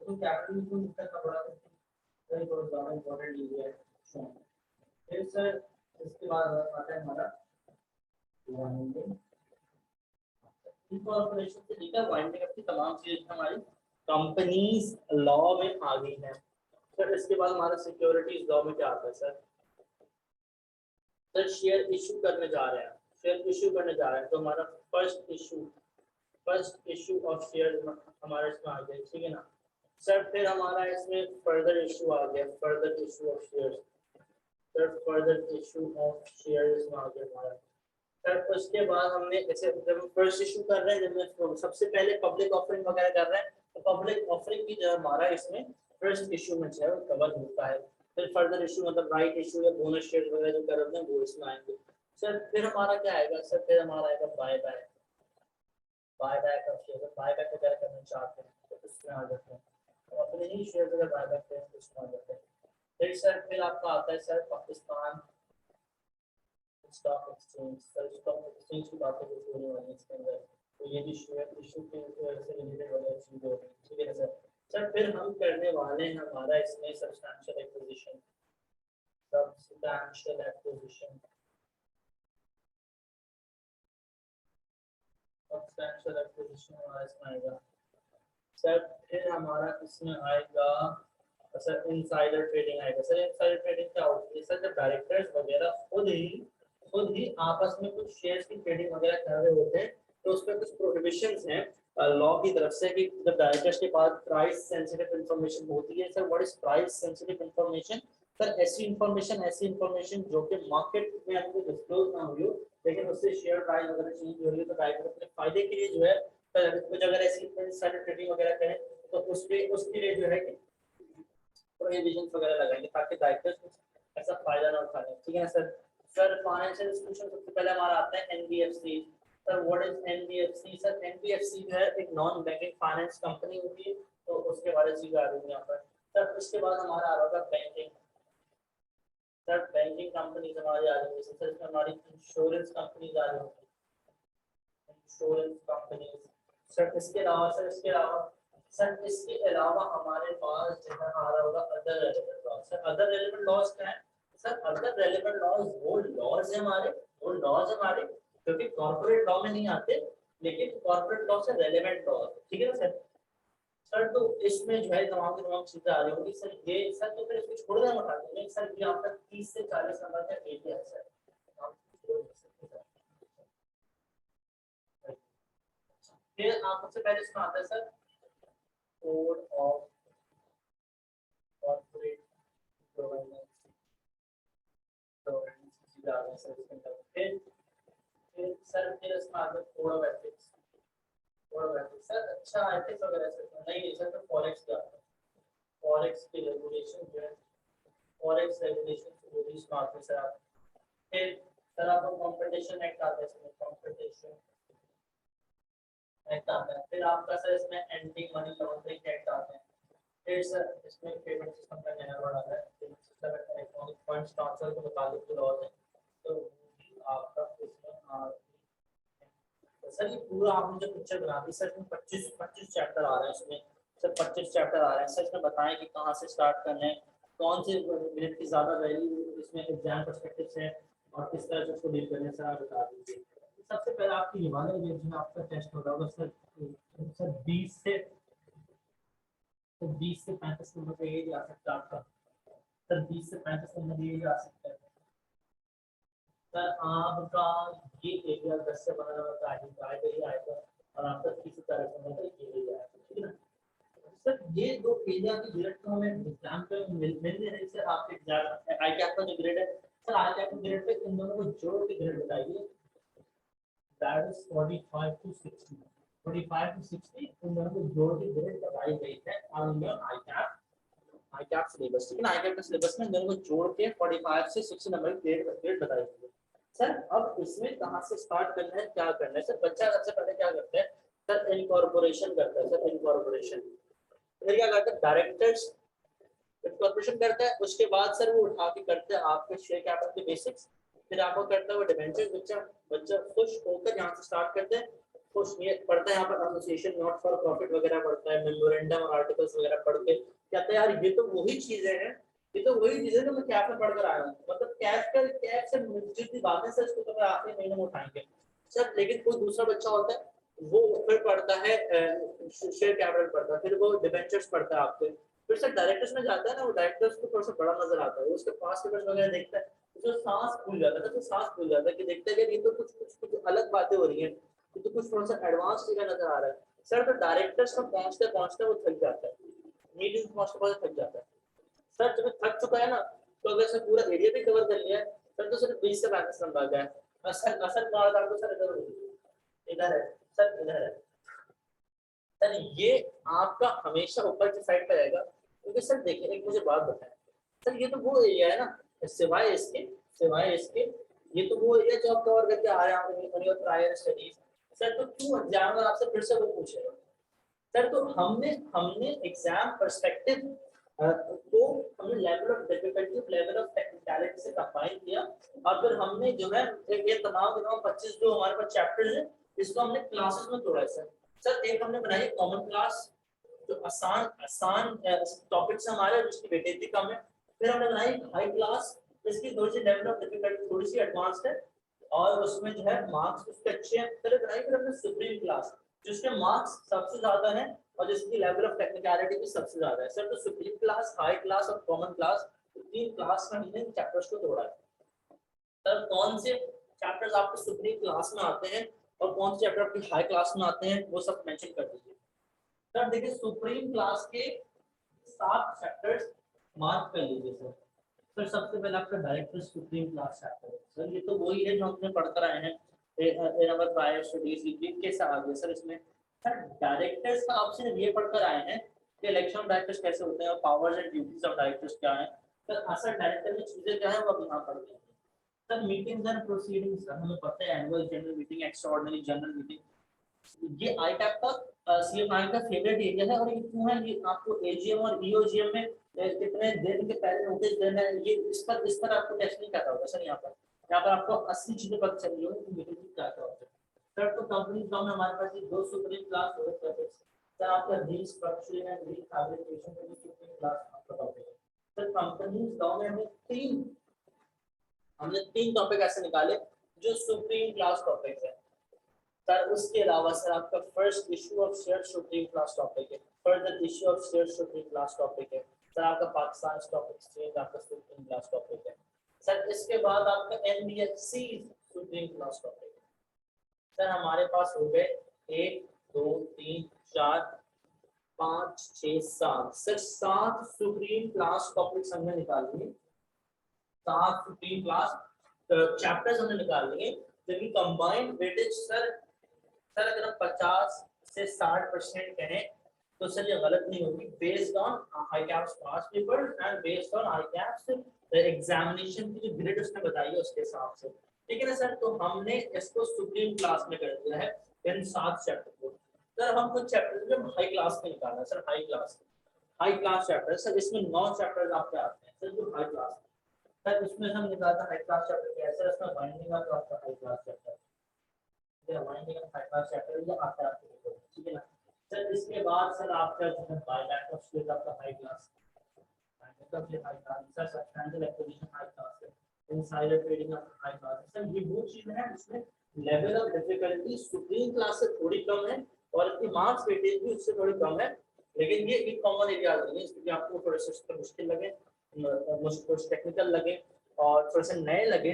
तो कैपिटल को कितना कवर करते हैं, बहुत ज्यादा इंपॉर्टेंट एरिया है। फिर सर इसके बाद आता है हमारा वाइंडिंग, इनकॉर्पोरेशन से लेकर वाइंडिंग अप की तमाम चीजें हमारी कंपनीज लॉ में आ गई हैं सर। इसके बाद हमारा सिक्योरिटीज लॉ में क्या आता है सर? सर शेयर इशू करने जा रहे हैं, शेयर इशू करने जा रहे हैं, तो हमारा फर्स्ट इशू ऑफ शेयर हमारा इसमें आ गया, ठीक है ना सर। फिर हमारा इसमें फर्दर इशू आ गया, further issue of share sir, further issue of share इसमें आ गया हमारा सर। उसके बाद हमने जैसे जब हम फर्स्ट इशू कर रहे हैं, जब हम सबसे पहले पब्लिक ऑफरिंग वगैरह कर रहे हैं, तो पब्लिक ऑफरिंग की जो हमारा इसमें फर्स्ट इशू में जो है वो कवर होता है। फिर फर्दर इशू मतलब राइट इशू या बोनस शेयर वगैरह जो कर रहे हैं वो इसमें आएंगे सर। फिर हमारा क्या आएगा सर? फिर हमारा आएगा buy back, buy back of share, buy back वगैरह करना चाहते हैं तो इसमें आ जाते हैं अपने ही शेयर अगर बाय करते हैं तो इसमें आ जाता है। फिर सर फिर आपका आता है sir Pakistan stock exchange. Sir stock exchange की बातें कुछ होने वाली है इसके अंदर, तो ये भी शेयर इशू के से रिलेटेड वाली चीज होगी, ठीक है ना सर। सर फिर हम करने वाले हैं हमारा इसमें substantial acquisition, substantial acquisition, substantial acquisition हमारा इसमें आएगा। सर फिर हमारा इसमें आएगा सर इनसाइडर ट्रेडिंग आएगा। सर इनसाइडर ट्रेडिंग क्या होती है? सर जब डायरेक्टर्स वगैरह खुद ही आपस में कुछ शेयर्स की ट्रेडिंग वगैरह कर रहे होते हैं, तो उसमें कुछ प्रोहिबिशंस हैं लॉ की तरफ से कि जब डायरेक्टर्स के पास प्राइस सेंसिटिव इंफॉर्मेशन होती है। Sir what is price sensitive information? Sir ऐसी इंफॉर्मेशन जो कि मार्केट में आपको डिस्क्लोज ना हुई हो, लेकिन उससे शेयर प्राइस वगैरह चेंज हो रही है, तो डायरेक्टर अपने फायदे के लिए जो है कुछ अगर ऐसी इनसाइडर ट्रेडिंग वगैरह करें तो उसके लिए जो है कि प्रोहिबिशंस वगैरह लगाएंगे ताकि डायरेक्टर्स ऐसा फायदा ना उठा लें, ठीक है ना सर। सर फाइनेंशियल इंस्टीट्यूशन सबसे पहले हमारा आता है NBFC. Sir what is NBFC? Sir NBFC जो है एक नॉन बैंकिंग फाइनेंस कंपनी होती है, तो उसके बारे में चीजें आ रही है यहाँ पर। सर उसके बाद हमारा आ रहा है बैंकिंग। सर बैंकिंग कंपनीज हमारी आ रही है, सर इसमें हमारी इंश्योरेंस कंपनीज आ रही होंगी, इंश्योरेंस कंपनीज। सर इसके अलावा हमारे पास जो है आ रहा होगा other relevant laws. Sir other relevant laws क्या है? सर अदर रेलेवेंट लॉज वो लॉज हमारे जो कि कॉर्पोरेट लॉ में नहीं आते, लेकिन कॉर्पोरेट लॉ से रेलेवेंट लॉ, ठीक है ना सर। सर तो इसमें जो है तमाम चीजें आ रही होंगी। सर ये सर तो फिर इसको छोड़ देना उठा देंगे सर, ये आपका 30 से 40 नंबर का एरिया है सर। फिर आप सबसे पहले इसमें आता है sir code of corporate governance. फिर इसमें आता है कोड ऑफ एथिक्स। सर अच्छा एथिक्स वगैरह सर नहीं सर, तो फॉरेक्स का फॉरेक्स की रेगुलेशन जो है, फॉरेक्स रेगुलेशन वो भी इसमें आते हैं सर आप। फिर सर आपको कंपटीशन एक्ट आता है, इसमें कंपटीशन एक्ट आता है। फिर आपका सर इसमें एंटी मनी लॉन्ड्रिंग एक्ट आता है। फिर सर इसमें पेमेंट सिस्टम का नया वर्ड आता है, payment system electronic funds transfer के मुताबिक जो लॉज है, तो आपका इसमें तो सर ये पूरा आपने जो पिक्चर बना दी सर, इसमें 25 चैप्टर आ रहे हैं इसमें। सर 25 चैप्टर आ रहे हैं सर, इसमें बताएं कि कहाँ से स्टार्ट करना है, कौन से ग्रेड की ज़्यादा वैल्यू इसमें एग्जाम पर्सपेक्टिव से है, और किस तरह से उसको डील करने से आप बता दीजिए। सबसे पहले आपकी ये वाला एग्जाम में आपका टेस्ट हो रहा होगा सर। सर 20 से 35 नंबर का ये जा सकता है आपका। सर 20 से 35 नंबर ये जा सकता है सर आपका। ये एरिया 10 से 12 नंबर का आएगा और आपका 30 से 40 नंबर का ये एरिया आएगा, ठीक है ना। सर ये दो एरिया की ग्रेड तो हमें एग्जाम पे मिल रही सर। आपके एग्जाम आई कैप का जो ग्रेड है सर, आई कैप के ग्रेड पे इन दोनों को जोड़ के ग्रेड बताइए। दैट इज 45 to 60, 45 to 60 इन दोनों को जोड़ के ग्रेड बताई गई है on your I cap syllabus, ठीक है ना। आई कैप के सिलेबस में इन दोनों को जोड़ के 45 से 60 नंबर की ग्रेड बताई गई है सर। अब इसमें कहाँ से स्टार्ट करना है, क्या करना है सर? बच्चा सबसे पहले क्या करता है सर? इनकॉर्पोरेशन करता है सर, इनकॉर्पोरेशन। फिर क्या करता है? डायरेक्टर्स इनकॉर्पोरेशन करता है, उसके बाद सर वो उठा के करते हैं आपके शेयर कैपिटल के बेसिक्स। फिर आपको करता है वो डिबेंचर। बच्चा खुश होकर यहाँ से स्टार्ट करते हैं, खुश ये पढ़ता है यहाँ पर एसोसिएशन नॉट फॉर प्रॉफिट वगैरह पढ़ता है, मेमोरेंडम और आर्टिकल्स वगैरह पढ़ के कहता है यार ये तो वही चीजें हैं, ये तो वही चीजें जो मैं कैप में पढ़ कर आया हूँ। मतलब कैप से जितनी बातें सर इसको तो मैं आखिरी महीने में उठाएंगे सर। लेकिन कोई दूसरा बच्चा होता है वो फिर पढ़ता है शेयर कैपिटल पढ़ता है, फिर वो डिबेंचर्स पढ़ता है आपके। फिर सर डायरेक्टर्स में जाता है ना, वो डायरेक्टर्स को थोड़ा सा बड़ा नजर आता है, उसके पास पेपर्स वगैरह देखता है, तो सांस फूल जाता है, तो सांस फूल जाता है कि देखते हैं कि ये तो कुछ अलग बातें हो रही हैं, ये तो कुछ थोड़ा सा एडवांस चीजें नजर आ रहा है सर। तो डायरेक्टर्स को पहुंचते पहुंचते वो थक जाता है, मीटिंग पहुंचते पहुंचते थक जाता है सर। जब थक चुका है ना, तो अगर सर पूरा एरिया भी कवर कर लिया है सर, तो सर 20 से 35 नंबर आ गया है। असल असल बात आपको सर इधर है सर, इधर है सर। ये आपका हमेशा ऊपर की साइड पे रहेगा, क्योंकि सर देखिए एक मुझे बात बताएं सर, ये तो वो एरिया है ना, सिवाय इसके ये तो वो एरिया जो आप कवर करके आ रहे हैं प्रायर स्टडीज सर। तो क्यों एग्जामिनर आपसे फिर से वो पूछेगा सर तो हमने हमने एग्जाम पर्सपेक्टिव को हमने level of difficulty level of technicality से कंबाइन किया और फिर हमने जो है ये तमाम 25 जो हमारे पास चैप्टर्स हैं इसको हमने क्लासेस में तोड़ा है सर। सर एक हमने बनाई कॉमन क्लास जो आसान आसान टॉपिक्स हमारे जिसकी वेटेज भी कम है। फिर हमने बनाई हाई क्लास जिसकी थोड़ी सी लेवल ऑफ डिफिकल्टी थोड़ी सी एडवांस्ड है और उसमें जो है मार्क्स उसके अच्छे हैं। फिर बनाई फिर हमने सुप्रीम क्लास जिसके मार्क्स सबसे ज्यादा है और जिसकी लेवल ऑफ टेक्निकलिटी भी सबसे ज्यादा है। सर तो सुप्रीम क्लास हाई क्लास और कॉमन क्लास तीन क्लास में हमने चैप्टर्स को तोड़ा है। सर कौन से चैप्टर्स आपके सुप्रीम क्लास में आते हैं और कौन से चैप्टर आपकी हाई क्लास में आते हैं वो सब मेंशन कर दीजिए। सर देखिए सुप्रीम क्लास के 7 चैप्टर्स मार्क कर लीजिए सर। सर सबसे पहले आपका डायरेक्टर सुप्रीम क्लास चैप्टर है सर। ये तो वही है जो हमने पढ़कर आए हैं नंबर प्रायर स्टडीज कैसे आ गए सर इसमें। सर डायरेक्टर्स का ऑप्शन ये पढ़कर आए हैं कि इलेक्शन ऑफ डायरेक्टर्स कैसे होते हैं और powers and duties of directors क्या है। सर असल डायरेक्टर में चीजें क्या है वो अब यहाँ पढ़ते हैं। सर मीटिंग्स एंड प्रोसीडिंग्स हमें पता है annual general meeting extraordinary general meeting ये आईटैप का सीएमआई का फेवरेट एरिया है और ये क्यों है ये आपको एजीएम और ईओजीएम में कितने दिन के पहले नोटिस देना है ये इस पर आपको टेस्ट नहीं करता होगा सर। यहाँ पर आपको असली चीजें पता चल रही होगी कि मीटिंग क्या क्या होता है। सर तो कंपनी फॉर्म में हमारे पास ये 2 सुप्रीम क्लास हो रहे हैं सर। आपका रीस्ट्रक्चरिंग एंड रीफैब्रिकेशन का सुप्रीम क्लास आपका टॉपिक है। सर कंपनी फॉर्म में हमने 3 टॉपिक ऐसे निकाले जो सुप्रीम क्लास टॉपिक है। सर उसके अलावा सर आपका first issue of share supreme class topic है। Further issue of share supreme class topic है। सर आपका पाकिस्तान स्टॉक एक्सचेंज आपका सुप्रीम क्लास टॉपिक है। सर इसके बाद आपका एनबीएफसी सुप्रीम क्लास टॉपिक है। सर हमारे पास हो गए 1 2 3 4 5 6 7 सर 7 सुप्रीम क्लास टॉपिक्स हमने निकाल लिए। 7 सुप्रीम क्लास चैप्टर्स हमने निकाल लिए जिनकी कंबाइंड वेटेज सर अगर हम 50 से 60% कहें तो सर ये गलत नहीं होगी based on ICAP's pass paper and based on ICAP's examination की जो ग्रेड उसने बताई है उसके हिसाब से। ठीक है ना सर। तो हमने इसको सुप्रीम क्लास में कर दिया है इन 7 चैप्टर को। सर हम कुछ चैप्टर जो हाई क्लास में निकालना है sir. High class chapter sir इसमें 9 चैप्टर्स आपके आते हैं सर जो हाई क्लास सर इसमें हम निकालते हैं हाई क्लास चैप्टर क्या है सर। इसमें बाइंडिंग ऑफ आपका high class chapter binding of high class chapter ये आता है आपको। ठीक है ना सर। इसके बाद सर आपका जो है बायलैटरल स्प्लिट आपका high class high class sir substantial acquisition high class है। Insider trading of high class sir ये वो चीजें हैं जिसमें level of difficulty supreme class से थोड़ी कम है और इसकी मार्क्स वेटेज भी उससे थोड़ी कम है लेकिन ये एक कॉमन एरिया नहीं है इसलिए आपको थोड़े से मुश्किल लगे कुछ टेक्निकल लगे और थोड़े से नए लगे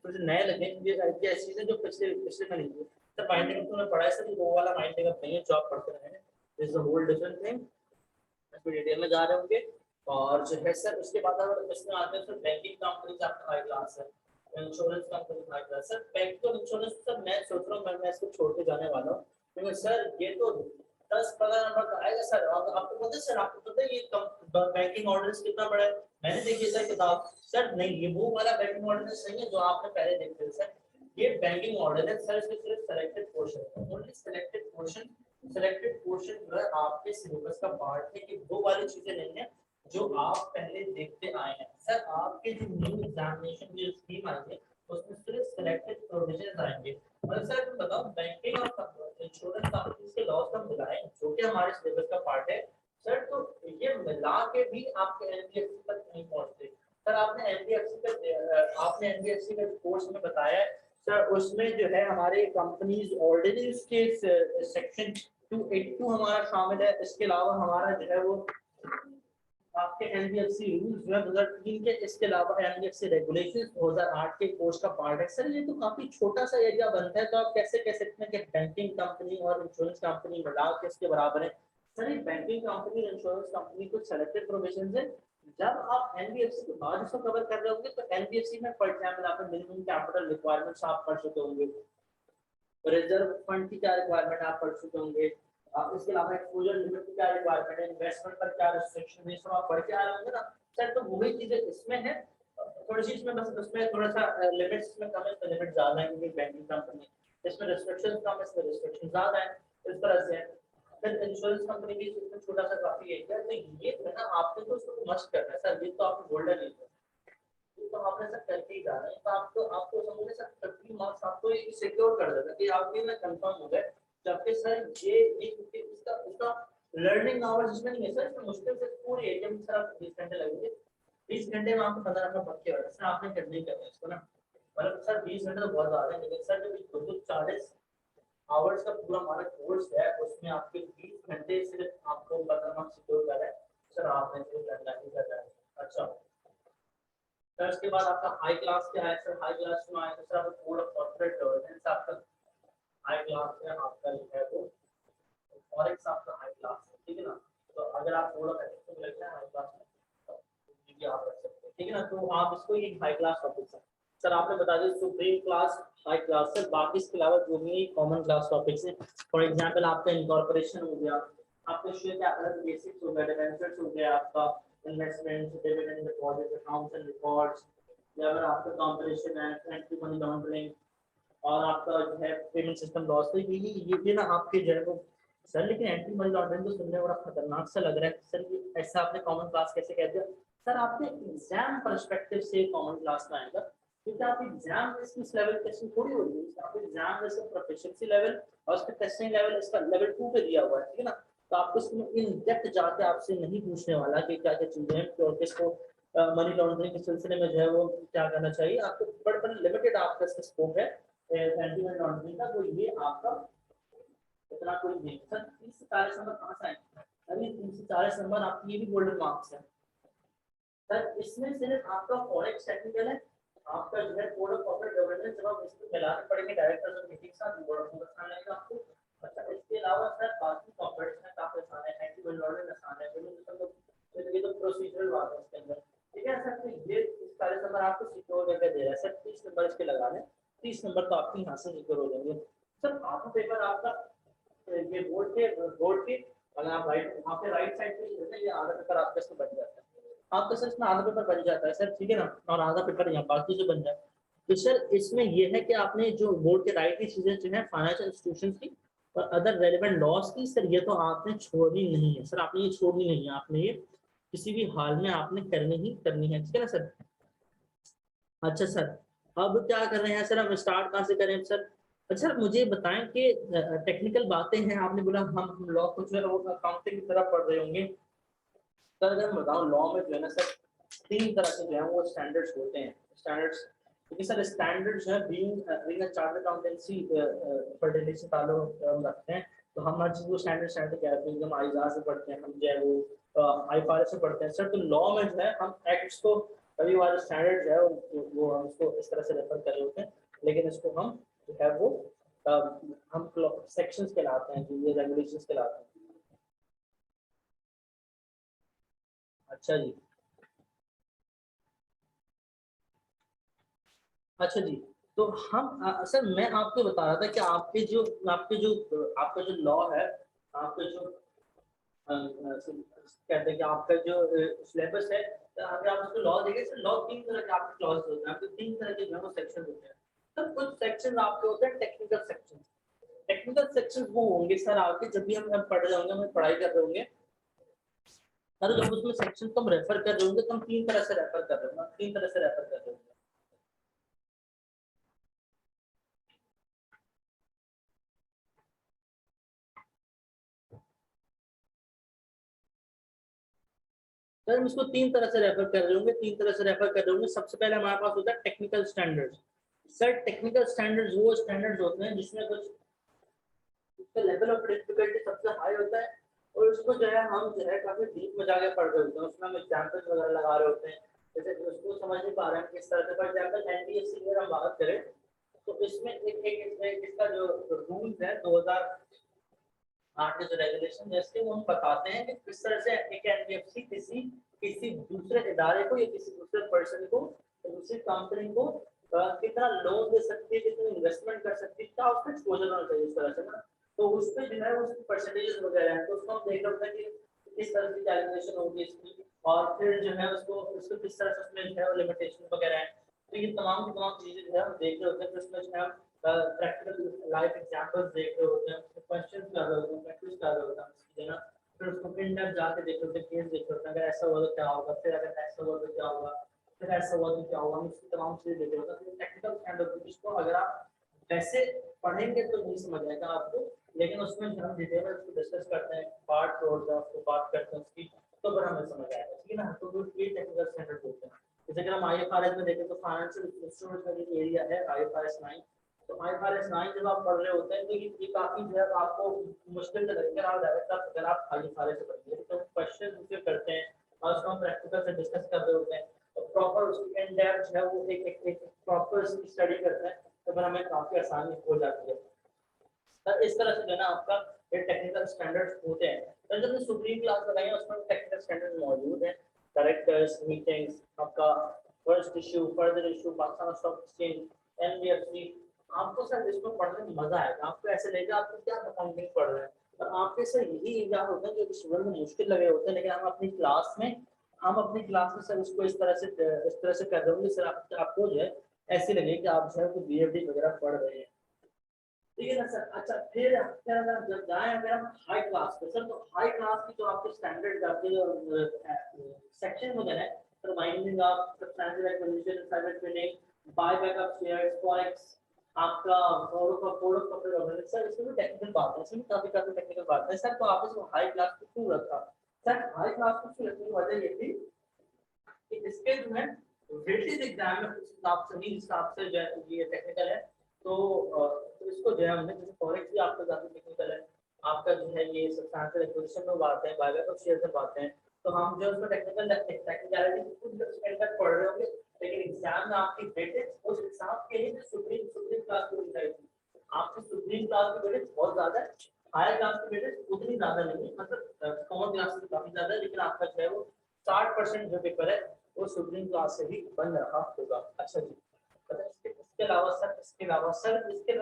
ये ऐसी चीजें जो पिछले में नहीं थी। सर बाइंडिंग तो मैं पढ़ा है सर वो वाला बाइंडिंग अब नहीं है जो आप पढ़ते रहे हैं this is a whole different thing इसमें डिटेल में जा रहे होंगे। और जो है सर उसके बाद अगर इसमें आते हैं सर बैंकिंग कंपनीज आपका हाई क्लास है। Insurance company high class sir. Bank और इंश्योरेंस सर मैं सोच रहा हूँ मैं इसको छोड़ के जाने वाला हूँ क्योंकि सर ये तो 10-15 नंबर का आएगा सर। आपको पता है सर आपको पता है ये बैंकिंग ऑर्डर्स कितना बड़ा है। मैंने देखी सर किताब सर नहीं ये वो वाला बैंकिंग ऑर्डर्स नहीं है जो आपने पहले देखे थे सर। ये बैंकिंग ऑर्डर है सर। इसमें सिर्फ selected portion only selected portion जो है आपके सिलेबस का पार्ट है कि वो वाली चीजें नहीं है जो आप पहले देखते आए हैं। सर आपके जो न्यू एग्जामिनेशन की स्कीम आएंगे उसमें सिर्फ सिलेक्टेड प्रोविजंस आएंगे। मतलब सर मैं बताऊं बैंकिंग और इंश्योरेंस कंपनीज के लॉस हम बुलाएं जो कि हमारे सिलेबस का पार्ट है सर। तो ये मिला के भी आपके एनबीएफसी तक नहीं पहुंचते सर। आपने एनबीएफसी का कोर्स में बताया है सर। उसमें जो है हमारे कंपनीज ऑर्डिनेंस के सेक्शन 282 हमारा शामिल है। इसके अलावा हमारा जो है वो आपके एनबीएफसी रूल्स जो है 2003 के इसके अलावा एनबीएफसी रेगुलेशंस 2008 के कोर्स का पार्ट है सर। ये तो काफी छोटा सा एरिया बनता है तो आप कैसे कह सकते हैं कि बैंकिंग कंपनी और इंश्योरेंस कंपनी मिला के इसके बराबर है सर। ये बैंकिंग कंपनी और इंश्योरेंस कंपनी को सेलेक्टेड प्रोविजंस है। जब आप एनबीएफसी के बाद इसको कवर कर रहे होंगे तो एनबीएफसी में फॉर एग्जांपल आप मिनिमम कैपिटल रिक्वायरमेंट्स आप पढ़ चुके होंगे। रिजर्व फंड की क्या रिक्वायरमेंट आप पढ़ चुके होंगे। इसके अलावा एक्सपोजर लिमिट की क्या रिक्वायरमेंट है इन्वेस्टमेंट पर क्या रिस्ट्रिक्शन है सब आप पढ़ के आ रहे होंगे ना सर। तो वही चीजें इसमें है थोड़ी सी इसमें बस उसमें थोड़ा सा लिमिट्स में कम है इसमें लिमिट ज्यादा है क्योंकि बैंकिंग कंपनी इसमें रिस्ट्रिक्शंस कम है इसमें रिस्ट्रिक्शन ज्यादा है इस तरह से है। फिर इंश्योरेंस कंपनी भी इसमें छोटा सा काफी है क्या, तो ये है ना आपने तो उसको मस्ट करना है सर, ये तो आपको गोल्डन नहीं है, तो आपने सर करके ही जाना है, तो आपको आपको समझे सर 30 मार्क्स आपको ये सिक्योर कर देगा कि आपके ना कंफर्म हो गए, जबकि सर ये इसका इसका लर्निंग आवर्स इसमें नहीं है सर, इसमें मुश्किल से पूरी एटीएम सर आपको 20 घंटे लगेंगे, 20 घंटे में आपको 15 नंबर पक्के हो सर, आपने करने ही करना है इसको ना, मतलब सर 20 घंटे तो बहुत ज्यादा है, लेकिन सर जब 240 आवर्स का पूरा हमारा कोर्स है उसमें आपके 20 घंटे सिर्फ आपको 15 मार्क्स सिक्योर कर रहा है सर, आपने सिर्फ करना ही करना है। अच्छा सर उसके बाद आपका हाई क्लास क्या है सर, हाई क्लास में आया सर आपका कोड ऑफ कॉर्पोरेट गवर्नेंस, आपका हाई क्लास है, आपका जो है वो फॉरेक्स आपका हाई क्लास है, ठीक है ना, तो अगर आप कोड ऑफ एथिक्स में लगता है हाई क्लास में तो ये भी आप रख सकते हैं, ठीक है ना, तो आप इसको एक हाई क्लास टॉपिक है सर, आपने बता दिया supreme class high class sir, बाकी इसके अलावा जो भी कॉमन क्लास टॉपिक्स हैं, फॉर एग्जांपल आपका इनकॉर्पोरेशन हो गया, आपका शेयर कैपिटल बेसिक्स हो गया, डिबेंचर्स हो गया, आपका investment dividend deposit accounts and records, या अगर आपका competition act anti money laundering, और आपका जो है पेमेंट सिस्टम लॉस, तो ये ना आपके जो है वो सर, लेकिन एंटी मनी लॉन्ड्रिंग तो सुनने में बड़ा खतरनाक सा लग रहा है सर, ये ऐसा आपने कॉमन क्लास कैसे कह दिया सर, आपने एग्जाम पर्सपेक्टिव से कॉमन क्लास में आएगा, क्योंकि आप एग्जाम में इसकी लेवल टेस्टिंग थोड़ी हो रही है, आप एग्जाम में इसका प्रोफिशिएंसी लेवल और उसका टेस्टिंग लेवल इसका लेवल 2 पे दिया हुआ है, ठीक है ना, तो आपको इसमें इन डेप्थ जाके आपसे नहीं पूछने वाला कि क्या क्या चीजें हैं और किसको मनी लॉन्ड्रिंग के सिलसिले में जो है वो क्या करना चाहिए, आपको बड़ा लिमिटेड आपका इसका स्कोप है एंटी मनी लॉन्ड्रिंग का, तो ये आपका इतना कोई नहीं सर, 30 से 40 नंबर कहाँ से आएंगे, अभी 30 से 40 नंबर आपकी ये भी गोल्डन मार्क्स है सर, इसमें सिर्फ आपका फॉरेक्स टेक्निकल है, आपका जो है कोड ऑफ कॉर्पोरेट गवर्नेंस, जब आप इसको मिलाने पड़ेंगे डायरेक्टर्स ऑफ मीटिंग साथ बोर्ड ऑफ आसान लगेगा आपको। अच्छा इसके अलावा सर बाकी कॉर्पोरेट्स में काफी आसान है, एंटी मनी लॉन्ड्रिंग आसान है, तो ये तो प्रोसीजरल बात है इसके अंदर, ठीक है सर, तो ये इस सारे नंबर आपको सिक्योर करके दे रहा है सर, 30 नंबर इसके लगा लें, 30 नंबर तो आपके यहाँ से सिक्योर हो जाएंगे सर, आपका पेपर आपका ये बोर्ड के अगर आप राइट वहाँ पे राइट साइड पे होता है, ये आधा पेपर आपका इसमें बन जाता है, आपका सर इसमें आधा पेपर बन जाता है सर, ठीक है ना, और आधा पेपर यहाँ बाकी जो बन जाए, तो सर इसमें ये है कि आपने जो बोर्ड के राइट की चीजें जो है फाइनेंशियल इंस्टीट्यूशंस की और अदर रेलेवेंट लॉज की सर, ये तो आपने छोड़नी नहीं है सर, आपने ये छोड़नी नहीं है, आपने ये किसी भी हाल में आपने करनी ही करनी है, ठीक है ना सर। अच्छा सर अब क्या कर रहे हैं सर, हम स्टार्ट कहाँ से करें सर, अच्छा मुझे बताएं कि टेक्निकल बातें हैं, आपने बोला हम लॉ कुछ है वो अकाउंटिंग की तरफ पढ़ रहे होंगे सर, अगर मैं बताऊं लॉ में जो है ना सर 3 तरह के जो है वो स्टैंडर्ड्स होते हैं, स्टैंडर्ड्स, क्योंकि सर स्टैंडर्ड्स जो है बीइंग अ चार्टर्ड अकाउंटेंसी पढ़ने से ताल्लुक रखते हैं, तो हम हर चीज को स्टैंडर्ड स्टैंडर्ड कहते हैं, हम आईजा से पढ़ते हैं, हम जो है वो आईफारएस से पढ़ते हैं सर, तो लॉ में जो है हम एक्ट्स को कभी वाले स्टैंडर्ड जो है वो हम इसको इस तरह से रेफर कर रहे होते हैं, लेकिन इसको हम जो है वो हम सेक्शंस कहलाते हैं, जो ये रेगुलेशंस कहलाते हैं। अच्छा जी, अच्छा जी, तो हम सर मैं आपको बता रहा था कि आपके जो लॉ है, आपके जो कहते हैं कि आपका जो सिलेबस है, तो अगर आप उसको लॉ देखें सर, लॉ 3 तरह के आपके क्लॉज होते हैं, आपके 3 तरह के जो है वो सेक्शन होते हैं सर, कुछ सेक्शन आपके होते हैं टेक्निकल सेक्शन, टेक्निकल सेक्शन वो होंगे सर आपके जब भी हम पढ़ रहे होंगे, हम पढ़ाई कर रहे होंगे सर, जब उसमें सेक्शन को हम रेफर कर रहे होंगे तो हम 3 तरह से रेफर कर रहे होंगे, 3 तरह से रेफर कर रहे होंगे सर, हम इसको 3 तरह से रेफर कर रहे होंगे, 3 तरह से रेफर कर रहे होंगे, सबसे पहले हमारे पास होता है technical standards sir, technical standards वो स्टैंडर्ड्स होते हैं जिसमें कुछ उसका लेवल ऑफ डिफिकल्टी सबसे हाई होता है, और उसको जो है हम जो है काफी डीप में जाके पढ़ रहे होते हैं, उसमें हम एग्जांपल्स वगैरह लगा रहे होते हैं, जैसे उसको समझ नहीं पा रहे हैं किस तरह से, फॉर एग्जांपल एनटीएससी की अगर हम बात करें तो इसमें एक इसका जो रूल्स है 2008 के जो रेगुलेशन है इसके, वो हम बताते हैं कि किस तरह से एक एनबीएफसी किसी किसी दूसरे इदारे को या किसी दूसरे पर्सन को, दूसरी कंपनी को कितना लोन दे सकती है, कितनी इन्वेस्टमेंट कर सकती है, क्या उसका एक्सपोजर होना चाहिए इस तरह से ना, तो उस पे जो है उसकी परसेंटेजेस वगैरह हैं, तो उसको हम देख रहे होते हैं कि किस तरह की कैलकुलेशन होगी इसकी, और फिर जो है उसको किस तरह से उसमें जो है लिमिटेशन वगैरह है, तो ये तमाम की तमाम चीजें जो है हम देख रहे होते हैं, तो उसमें जो है हम प्रैक्टिकल लाइफ एग्जांपल्स देख रहे होते हैं, क्वेश्चंस कर रहे होते हैं, प्रैक्टिस कर रहे होते हैं, इन डेप्थ जाके देख लेते हैं, केस देख लेते हैं, अगर ऐसा हुआ तो क्या होगा, फिर अगर ऐसा हुआ तो क्या होगा, फिर ऐसा हुआ तो क्या होगा, हम इसकी तमाम चीजें देख लेते हैं। टेक्निकल स्टैंडर्ड जिसको अगर आप वैसे पढ़ेंगे तो नहीं समझ आएगा आपको, लेकिन उसमें जब हम डिटेल में उसको डिस्कस करते हैं, पार्ट तोड़ कर उसको बात करते हैं उसकी, तो फिर हमें समझ आएगा, ठीक है ना। तो वो ये टेक्निकल स्टैंडर्ड होते हैं। जैसे अगर हम आईएफआरएस में देखें तो फाइनेंशियल इंस्ट्रूमेंट का जो एरिया है आईएफआरएस 9, तो आईएफआरएस 9 जब आप पढ़ रहे होते हैं तो ये काफी जो है आपको मुश्किल से लगेगा, आप ज्यादातर अगर आप आईएफआरएस से पढ़ेंगे तो क्वेश्चन उसके करते हैं और उसको हम प्रैक्टिकल से डिस्कस कर रहे होते हैं, तो प्रॉपर उसकी इन डेप्थ जो है वो एक प्रॉपर स्टडी करते हैं, तो फिर हमें काफी आसानी हो जाती है। तो इस तरह से जो है ना आपका ये टेक्निकल स्टैंडर्ड्स होते हैं। तो जब मैं सुप्रीम क्लास लगाई है उसमें टेक्निकल स्टैंडर्ड मौजूद है, डायरेक्टर्स मीटिंग्स, आपका first issue, further issue, Pakistan stock exchange, NBFC. आपको सर इसमें पढ़ने में मजा आएगा, आपको ऐसे लगेगा आपको क्या अकाउंटिंग पढ़ रहे हैं, और आपके सर यही एग्जाम होते हैं जो स्टूडेंट को मुश्किल लगे होते हैं, लेकिन हम अपनी क्लास में सर उसको इस तरह से कर रहे होंगे सर, आपको जो है ऐसे लगे कि आप जो है बीएफडी वगैरह पढ़ रहे हैं, ठीक है ना सर। अच्छा फिर अगर जब जाए अगर हम हाई क्लास पे सर, तो हाई क्लास की जो आपके स्टैंडर्ड आपके सेक्शन वगैरह है, तो binding of substantial acquisition, private trading, buyback of shares, forex, आपका code of corporate governance, sir इसमें भी टेक्निकल बात है, इसमें काफी टेक्निकल बात है सर। तो आपने इसको हाई क्लास को क्यों रखा सर? हाई क्लास को क्यों रखने की वजह ये थी कि इसके जो है वेटेज एग्जाम में उस हिसाब से नहीं, हिसाब से जो है ये टेक्निकल है, तो इसको जो है हमने, जैसे फॉरेक्स भी आपका ज्यादा टेक्निकल है, आपका जो है ये सब्सटैंशियल एक्विजिशन में बात है, बायबैक ऑफ शेयर्स में बात है, तो हम जो उसको टेक्निकलिटी खुद तक पढ़ रहे होंगे, लेकिन एग्जाम में आपकी वेटेज उस हिसाब के लिए सुप्रीम क्लास को दी जाएगी। आपकी सुप्रीम क्लास की वेटेज बहुत ज्यादा है, हायर क्लास की वेटेज उतनी ज्यादा नहीं है, मतलब कॉमन क्लास से काफी ज्यादा है, लेकिन आपका जो है वो 60% जो पेपर है वो सुप्रीम क्लास से भी बन रहा होगा। अच्छा जी, इसके अलावा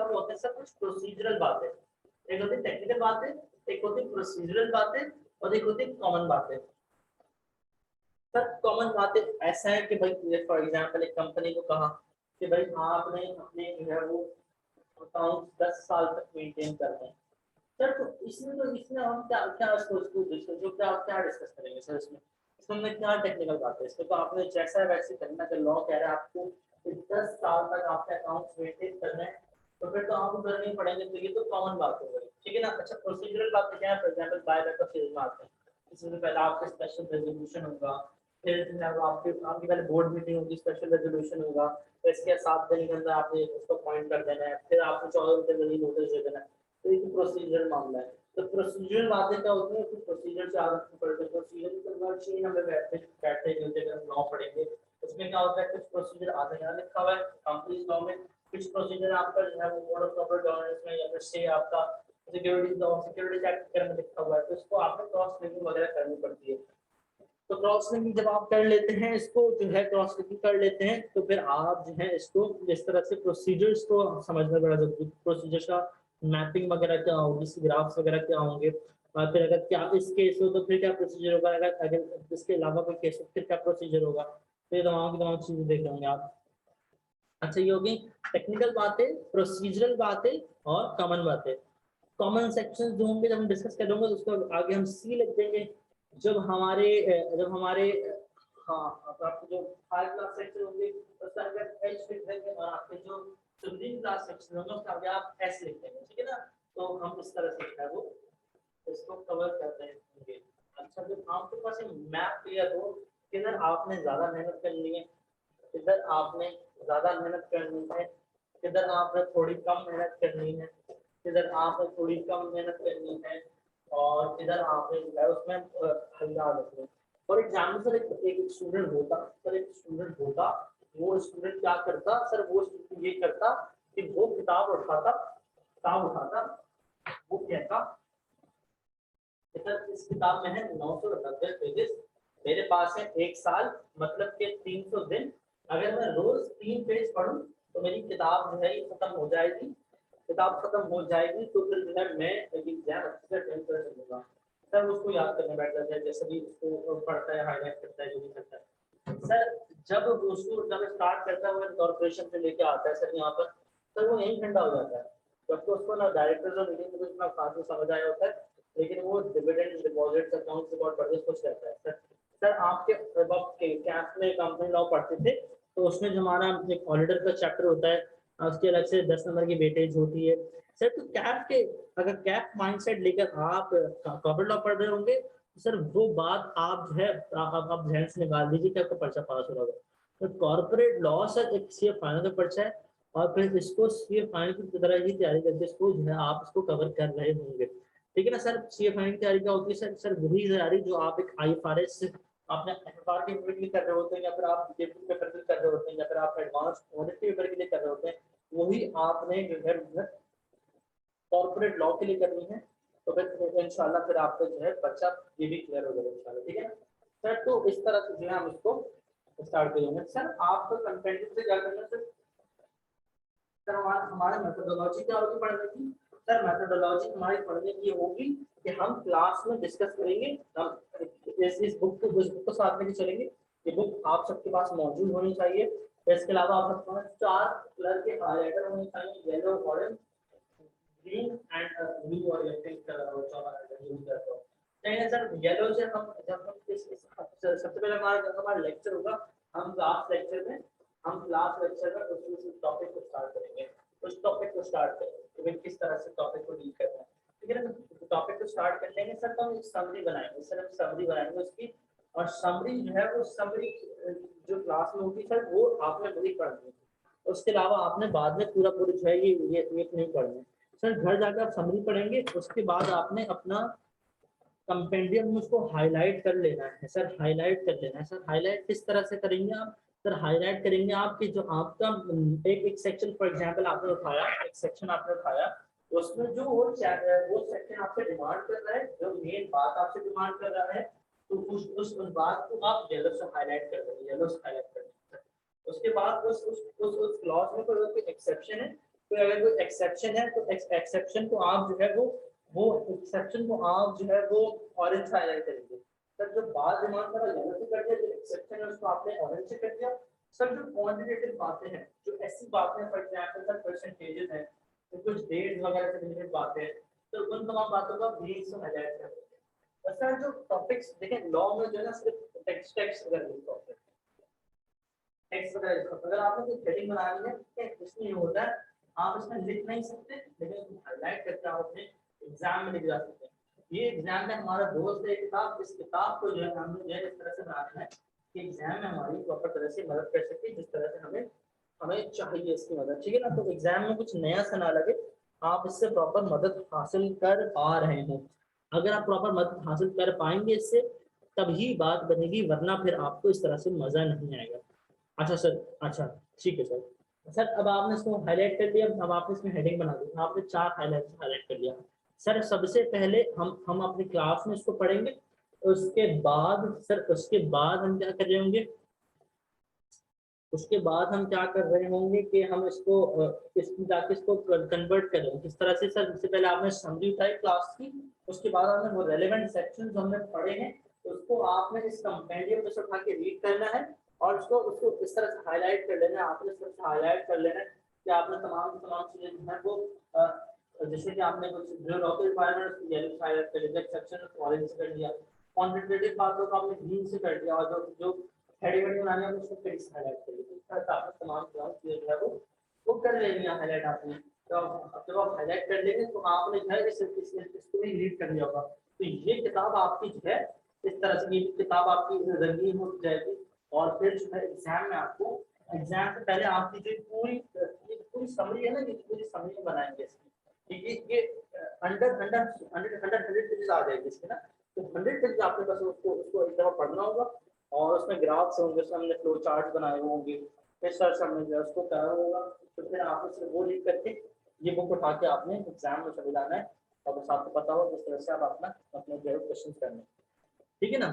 होते हैं सर कुछ प्रोसीजरल बातें, एक होती है टेक्निकल बातें, एक होती है प्रोसीजरल बातें, और एक होती है कॉमन बातें। सर कॉमन बातें ऐसा है कि भाई फॉर एग्जांपल एक कंपनी को कहा कि भाई आपने अपने जो है वो अकाउंट 10 साल तक मेंटेन करना है सर, तो इसमें हम क्या क्या डिस्कस करेंगे सर? इसमें क्या टेक्निकल बात है, इसमें तो आपने जैसा है वैसे करना है, लॉ कह रहा है आपको 10 साल तक आपके अकाउंट्स मेंटेन करना है, तो फिर तो आपको करने ही पड़ेंगे, तो ये तो कॉमन बात हो गई, ठीक है ना। अच्छा प्रोसीजरल बात क्या है? For example buyback of shares में आते हैं, इसमें पहले आपका स्पेशल रेजोल्यूशन होगा, फिर जो है वो आपकी पहले बोर्ड मीटिंग होगी, स्पेशल रेजोल्यूशन होगा, फिर इसके 7 दिन के अंदर आपने उसको पॉइंट कर देना है, फिर आपको 14 दिन के अंदर नोटिस दे देना है, तो ये प्रोसीजरल मामला है। तो प्रोसीजरल बातें क्या होती है, कुछ प्रोसीजर से आदत पड़ते हैं, प्रोसीजर की वर्ड चेन हमें बैठते हैं अगर लॉ पढ़ेंगे, उसमें क्या होता है कुछ प्रोसीजर आते हैं लिखा हुआ है कंपनीज लॉ में, कुछ प्रोसीजर आपका जो है वो कोड ऑफ कॉर्पोरेट गवर्नेंस में, या फिर से आपका सिक्योरिटीज एक्ट में लिखा हुआ है, तो इसको आपको क्रॉस चेकिंग वगैरह करनी पड़ती है। तो क्रॉस लिंकिंग जब आप कर लेते हैं, इसको जो है क्रॉस लिंकिंग कर लेते हैं, तो फिर आप जो है इसको इस तरह से प्रोसीजर्स को समझना बड़ा जरूरी है, प्रोसीजर का मैपिंग वगैरह क्या होगी, ग्राफ्स वगैरह क्या होंगे, और फिर अगर क्या इस केस हो तो फिर क्या प्रोसीजर होगा, अगर इसके अलावा कोई केस हो फिर क्या प्रोसीजर होगा, तो ये तमाम चीजें देख लेंगे आप। अच्छा ये होगी टेक्निकल बातें, प्रोसीजरल बातें और कॉमन बातें। कॉमन सेक्शन जो होंगे जब हम डिस्कस करेंगे तो उसको आगे हम सी लिख देंगे। जब हमारे हाँ अब आपके जो हाई क्लास सेक्शन होंगे उसका अगर एच लिख देंगे, और आपके जो सुप्रीम क्लास सेक्शन होंगे उसका आगे आप एस लिख देंगे, ठीक है ना। तो हम इस तरह से है वो इसको कवर करते हैं। अच्छा जब आपके पास मैप क्लियर हो, किधर आपने ज्यादा मेहनत करनी है, किधर आपने ज्यादा मेहनत करनी है, किधर आपने थोड़ी कम मेहनत करनी है, किधर आपने थोड़ी कम मेहनत करनी है, और किधर आपने जो है उसमें हल्ला रखना है। फॉर एग्जाम्पल सर एक स्टूडेंट होता, वो स्टूडेंट क्या करता सर, वो ये करता कि वो किताब उठाता, वो कहता सर इस किताब में है 990 पेजेस, मेरे पास है 1 साल मतलब के 300 दिन, अगर मैं रोज 3 पेज पढूं तो मेरी किताब जो है ये खत्म हो जाएगी, तो फिर जो है मैं एग्जाम अच्छे से अटेंड कर सकूंगा। सर उसको याद करने बैठ जाता है, जैसे भी उसको पढ़ता है, हाईलाइट करता है, जो भी करता है सर, जब जब स्टार्ट करता है वो कॉर्पोरेशन से लेके आता है सर यहाँ पर, सर वो यही ठंडा हो जाता है, जब तो उसको ना डायरेक्टर और मीटिंग में इतना खास समझ आया होता है, लेकिन वो डिविडेंड डिपॉजिट अकाउंट रिकॉर्ड पढ़ते कुछ रहता है। सर सर आपके कैप में कंपनी लॉ पढ़ते थे तो उसमें जो हमारा एक ऑडिटर का चैप्टर होता है उसके अलग से 10 नंबर की वेटेज होती है। सर तो कैप के अगर कैप माइंडसेट लेकर आप कॉर्पोरेट लॉ पढ़ रहे होंगे तो सर वो बात आप जो है आप ध्यान से निकाल दीजिए कि आपका पर्चा पास हो रहा होगा। तो कॉर्पोरेट लॉ सर एक सीए फाइनल का पर्चा है और फिर इसको सीए फाइनल की तरह ही तैयारी करके इसको जो है आप इसको कवर कर रहे होंगे। ठीक है ना सर। सीए फाइनल की तैयारी क्या होती है सर? सर वही तैयारी जो आप एक आईएफआरएस आपने एफआर के पेपर के लिए कर रहे होते हैं या फिर आप जेपी पेपर के लिए कर रहे होते हैं या फिर आप एडवांस ऑडिट के पेपर के लिए कर रहे होते हैं, वही आपने जो है कॉर्पोरेट लॉ के लिए करनी है। तो फिर इंशाल्लाह फिर आपको जो है बच्चा ये भी क्लियर हो जाएगा इंशाल्लाह। ठीक है ना सर। तो इस तरह से जो है हम इसको स्टार्ट करेंगे। सर आपको कंटेंट से क्या करना है सर? सर हमारे मेथोडोलॉजी क्या होगी पढ़ने की? सर मेथोडोलॉजी हमारी पढ़ने की होगी कि हम क्लास में डिस्कस करेंगे, हम इस बुक को साथ में चलेंगे। ये बुक आप सबके पास मौजूद होनी चाहिए। इसके अलावा आप सबके पास 4 कलर के हाइलाइटर होने चाहिए, yellow, orange, green and blue और पिंक यूज करते हो। नहीं सर येलो से हम जब हम सबसे पहले हमारा लेक्चर होगा, हम क्लास लेक्चर में उस टॉपिक को स्टार्ट करेंगे। उस टॉपिक को स्टार्ट करेंगे तो फिर किस तरह से टॉपिक को डील करना है। ठीक है ना। टॉपिक को स्टार्ट कर लेंगे सर तो हम एक समरी बनाएंगे। सर हम समरी बनाएंगे उसकी, और समरी जो है वो समरी जो क्लास में होगी सर वो आपने वही पढ़नी है। उसके अलावा आपने बाद में पूरा जो है ये नहीं पढ़ना। सर घर जाकर आप समरी पढ़ेंगे, उसके बाद आपने अपना कंपेंडियम में उसको हाईलाइट कर लेना है। सर हाईलाइट कर लेना है। सर हाईलाइट किस तरह से करेंगे आप? सर हाईलाइट करेंगे आपकी जो आपका एक सेक्शन फॉर एग्जांपल आपने उठाया, एक सेक्शन आपने उठाया, उसमें जो वो सेक्शन आपसे डिमांड कर रहा है, जो मेन बात आपसे डिमांड कर रहा है, तो उस बात को आप येलो से हाईलाइट कर देंगे, येलो से हाईलाइट कर देंगे। उसके बाद उस क्लॉज में कोई एक्सेप्शन है, तो अगर कोई एक्सेप्शन है तो एक्सेप्शन को आप जो है वो एक्सेप्शन को आप जो है वो ऑरेंज हाईलाइट करेंगे। सर जो बात डिमांड करा येलो से कर दिया, जो एक्सेप्शन है उसको आपने ऑरेंज से कर दिया। सर जो क्वांटिटेटिव बातें हैं, जो ऐसी बातें फॉर एग्जांपल सर परसेंटेजेस हैं, तो कुछ डेट्स वगैरह से रिलेटेड बातें हैं, तो उन तमाम बातों को आप ग्रीन से हाईलाइट कर देंगे। और सर जो टॉपिक्स देखें लॉ में जो है ना सिर्फ टेक्स्ट अगर टॉपिक टेक्स्ट वगैरह, अगर आपने कोई हेडिंग बनानी है तो इसमें ये होता है आप इसमें लिख नहीं सकते, लेकिन हाईलाइट करके आप अपने एग्जाम में लिख जा सकते हैं। ये एग्जाम में हमारा दोस्त है किताब, इस किताब को जो है हमने जो है इस तरह से बनाना है कि एग्जाम में हमारी प्रॉपर तरह से मदद कर सके, जिस तरह से हमें चाहिए इसकी मदद। ठीक है ना। तो एग्जाम में कुछ नया सा ना लगे, आप इससे प्रॉपर मदद हासिल कर पा रहे हो। अगर आप प्रॉपर मदद हासिल कर पाएंगे इससे तभी बात बनेगी, वरना फिर आपको इस तरह से मजा नहीं आएगा। अच्छा सर, अच्छा ठीक है सर। सर अब आपने इसको हाईलाइट कर लिया, अब आपने इसमें हेडिंग बना दी, आपने 4 हाईलाइट कर लिया। सर सबसे पहले हम अपनी क्लास में इसको पढ़ेंगे, उसके बाद हम क्या कर रहे होंगे, उसके बाद हम क्या कर रहे होंगे कि हम इसको इसमें जाके इसको कन्वर्ट कर रहे हैं किस तरह से। सर सबसे पहले आपने समरी उठाई क्लास की, उसके बाद आपने वो रेलेवेंट सेक्शन हमने पढ़े हैं उसको आपने इस कंपेंडियम में से उठा के रीड करना है और उसको इस तरह से हाईलाइट कर लेना है। आपने इस तरह से हाईलाइट कर लेना है कि आपने तमाम चीजें जो है वो जैसे कि आपने कुछ जो लॉकल रिक्वायरमेंट येलो से हाईलाइट कर लिया, सेक्शन ऑरेंज से कर दिया, क्वांटिटेटिव बातों को आपने ग्रीन से कर दिया, और जो हेडिंग बनानी है उसको फिर से हाईलाइट कर लिया। इस तरह से आपने तमाम चीजें जो है वो कर लेनी है हाईलाइट आपने। तो अब जब आप हाईलाइट कर लेंगे तो आपने जो है इसको भी रीड कर लिया होगा। तो ये किताब आपकी जो है इस तरह से ये किताब आपकी रंगीन हो जाएगी, और फिर जो है एग्जाम में आपको एग्जाम से पहले आपकी जो पूरी समरी है ना, ये पूरी समरी बनाएंगे इसकी। ये अंडर 100 पेजेस आ जाएगी इसके ना। तो 100 पेजेस आपके पास उसको एक दफा पढ़ना होगा, और उसमें ग्राफ्स होंगे, उसमें हमने फ्लो चार्ट बनाए हुए होंगे, फिर सर्च हमने उसको करा होगा। तो फिर आप उससे वो लिख करके ये बुक उठा के आपने एग्जाम में चले जाना है, और बस आपको पता हो जिस तरह से आप अपने जो है क्वेश्चन करने। ठीक है ना।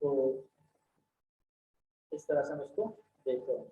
तो इस तरह से हम इसको देख रहे हैं।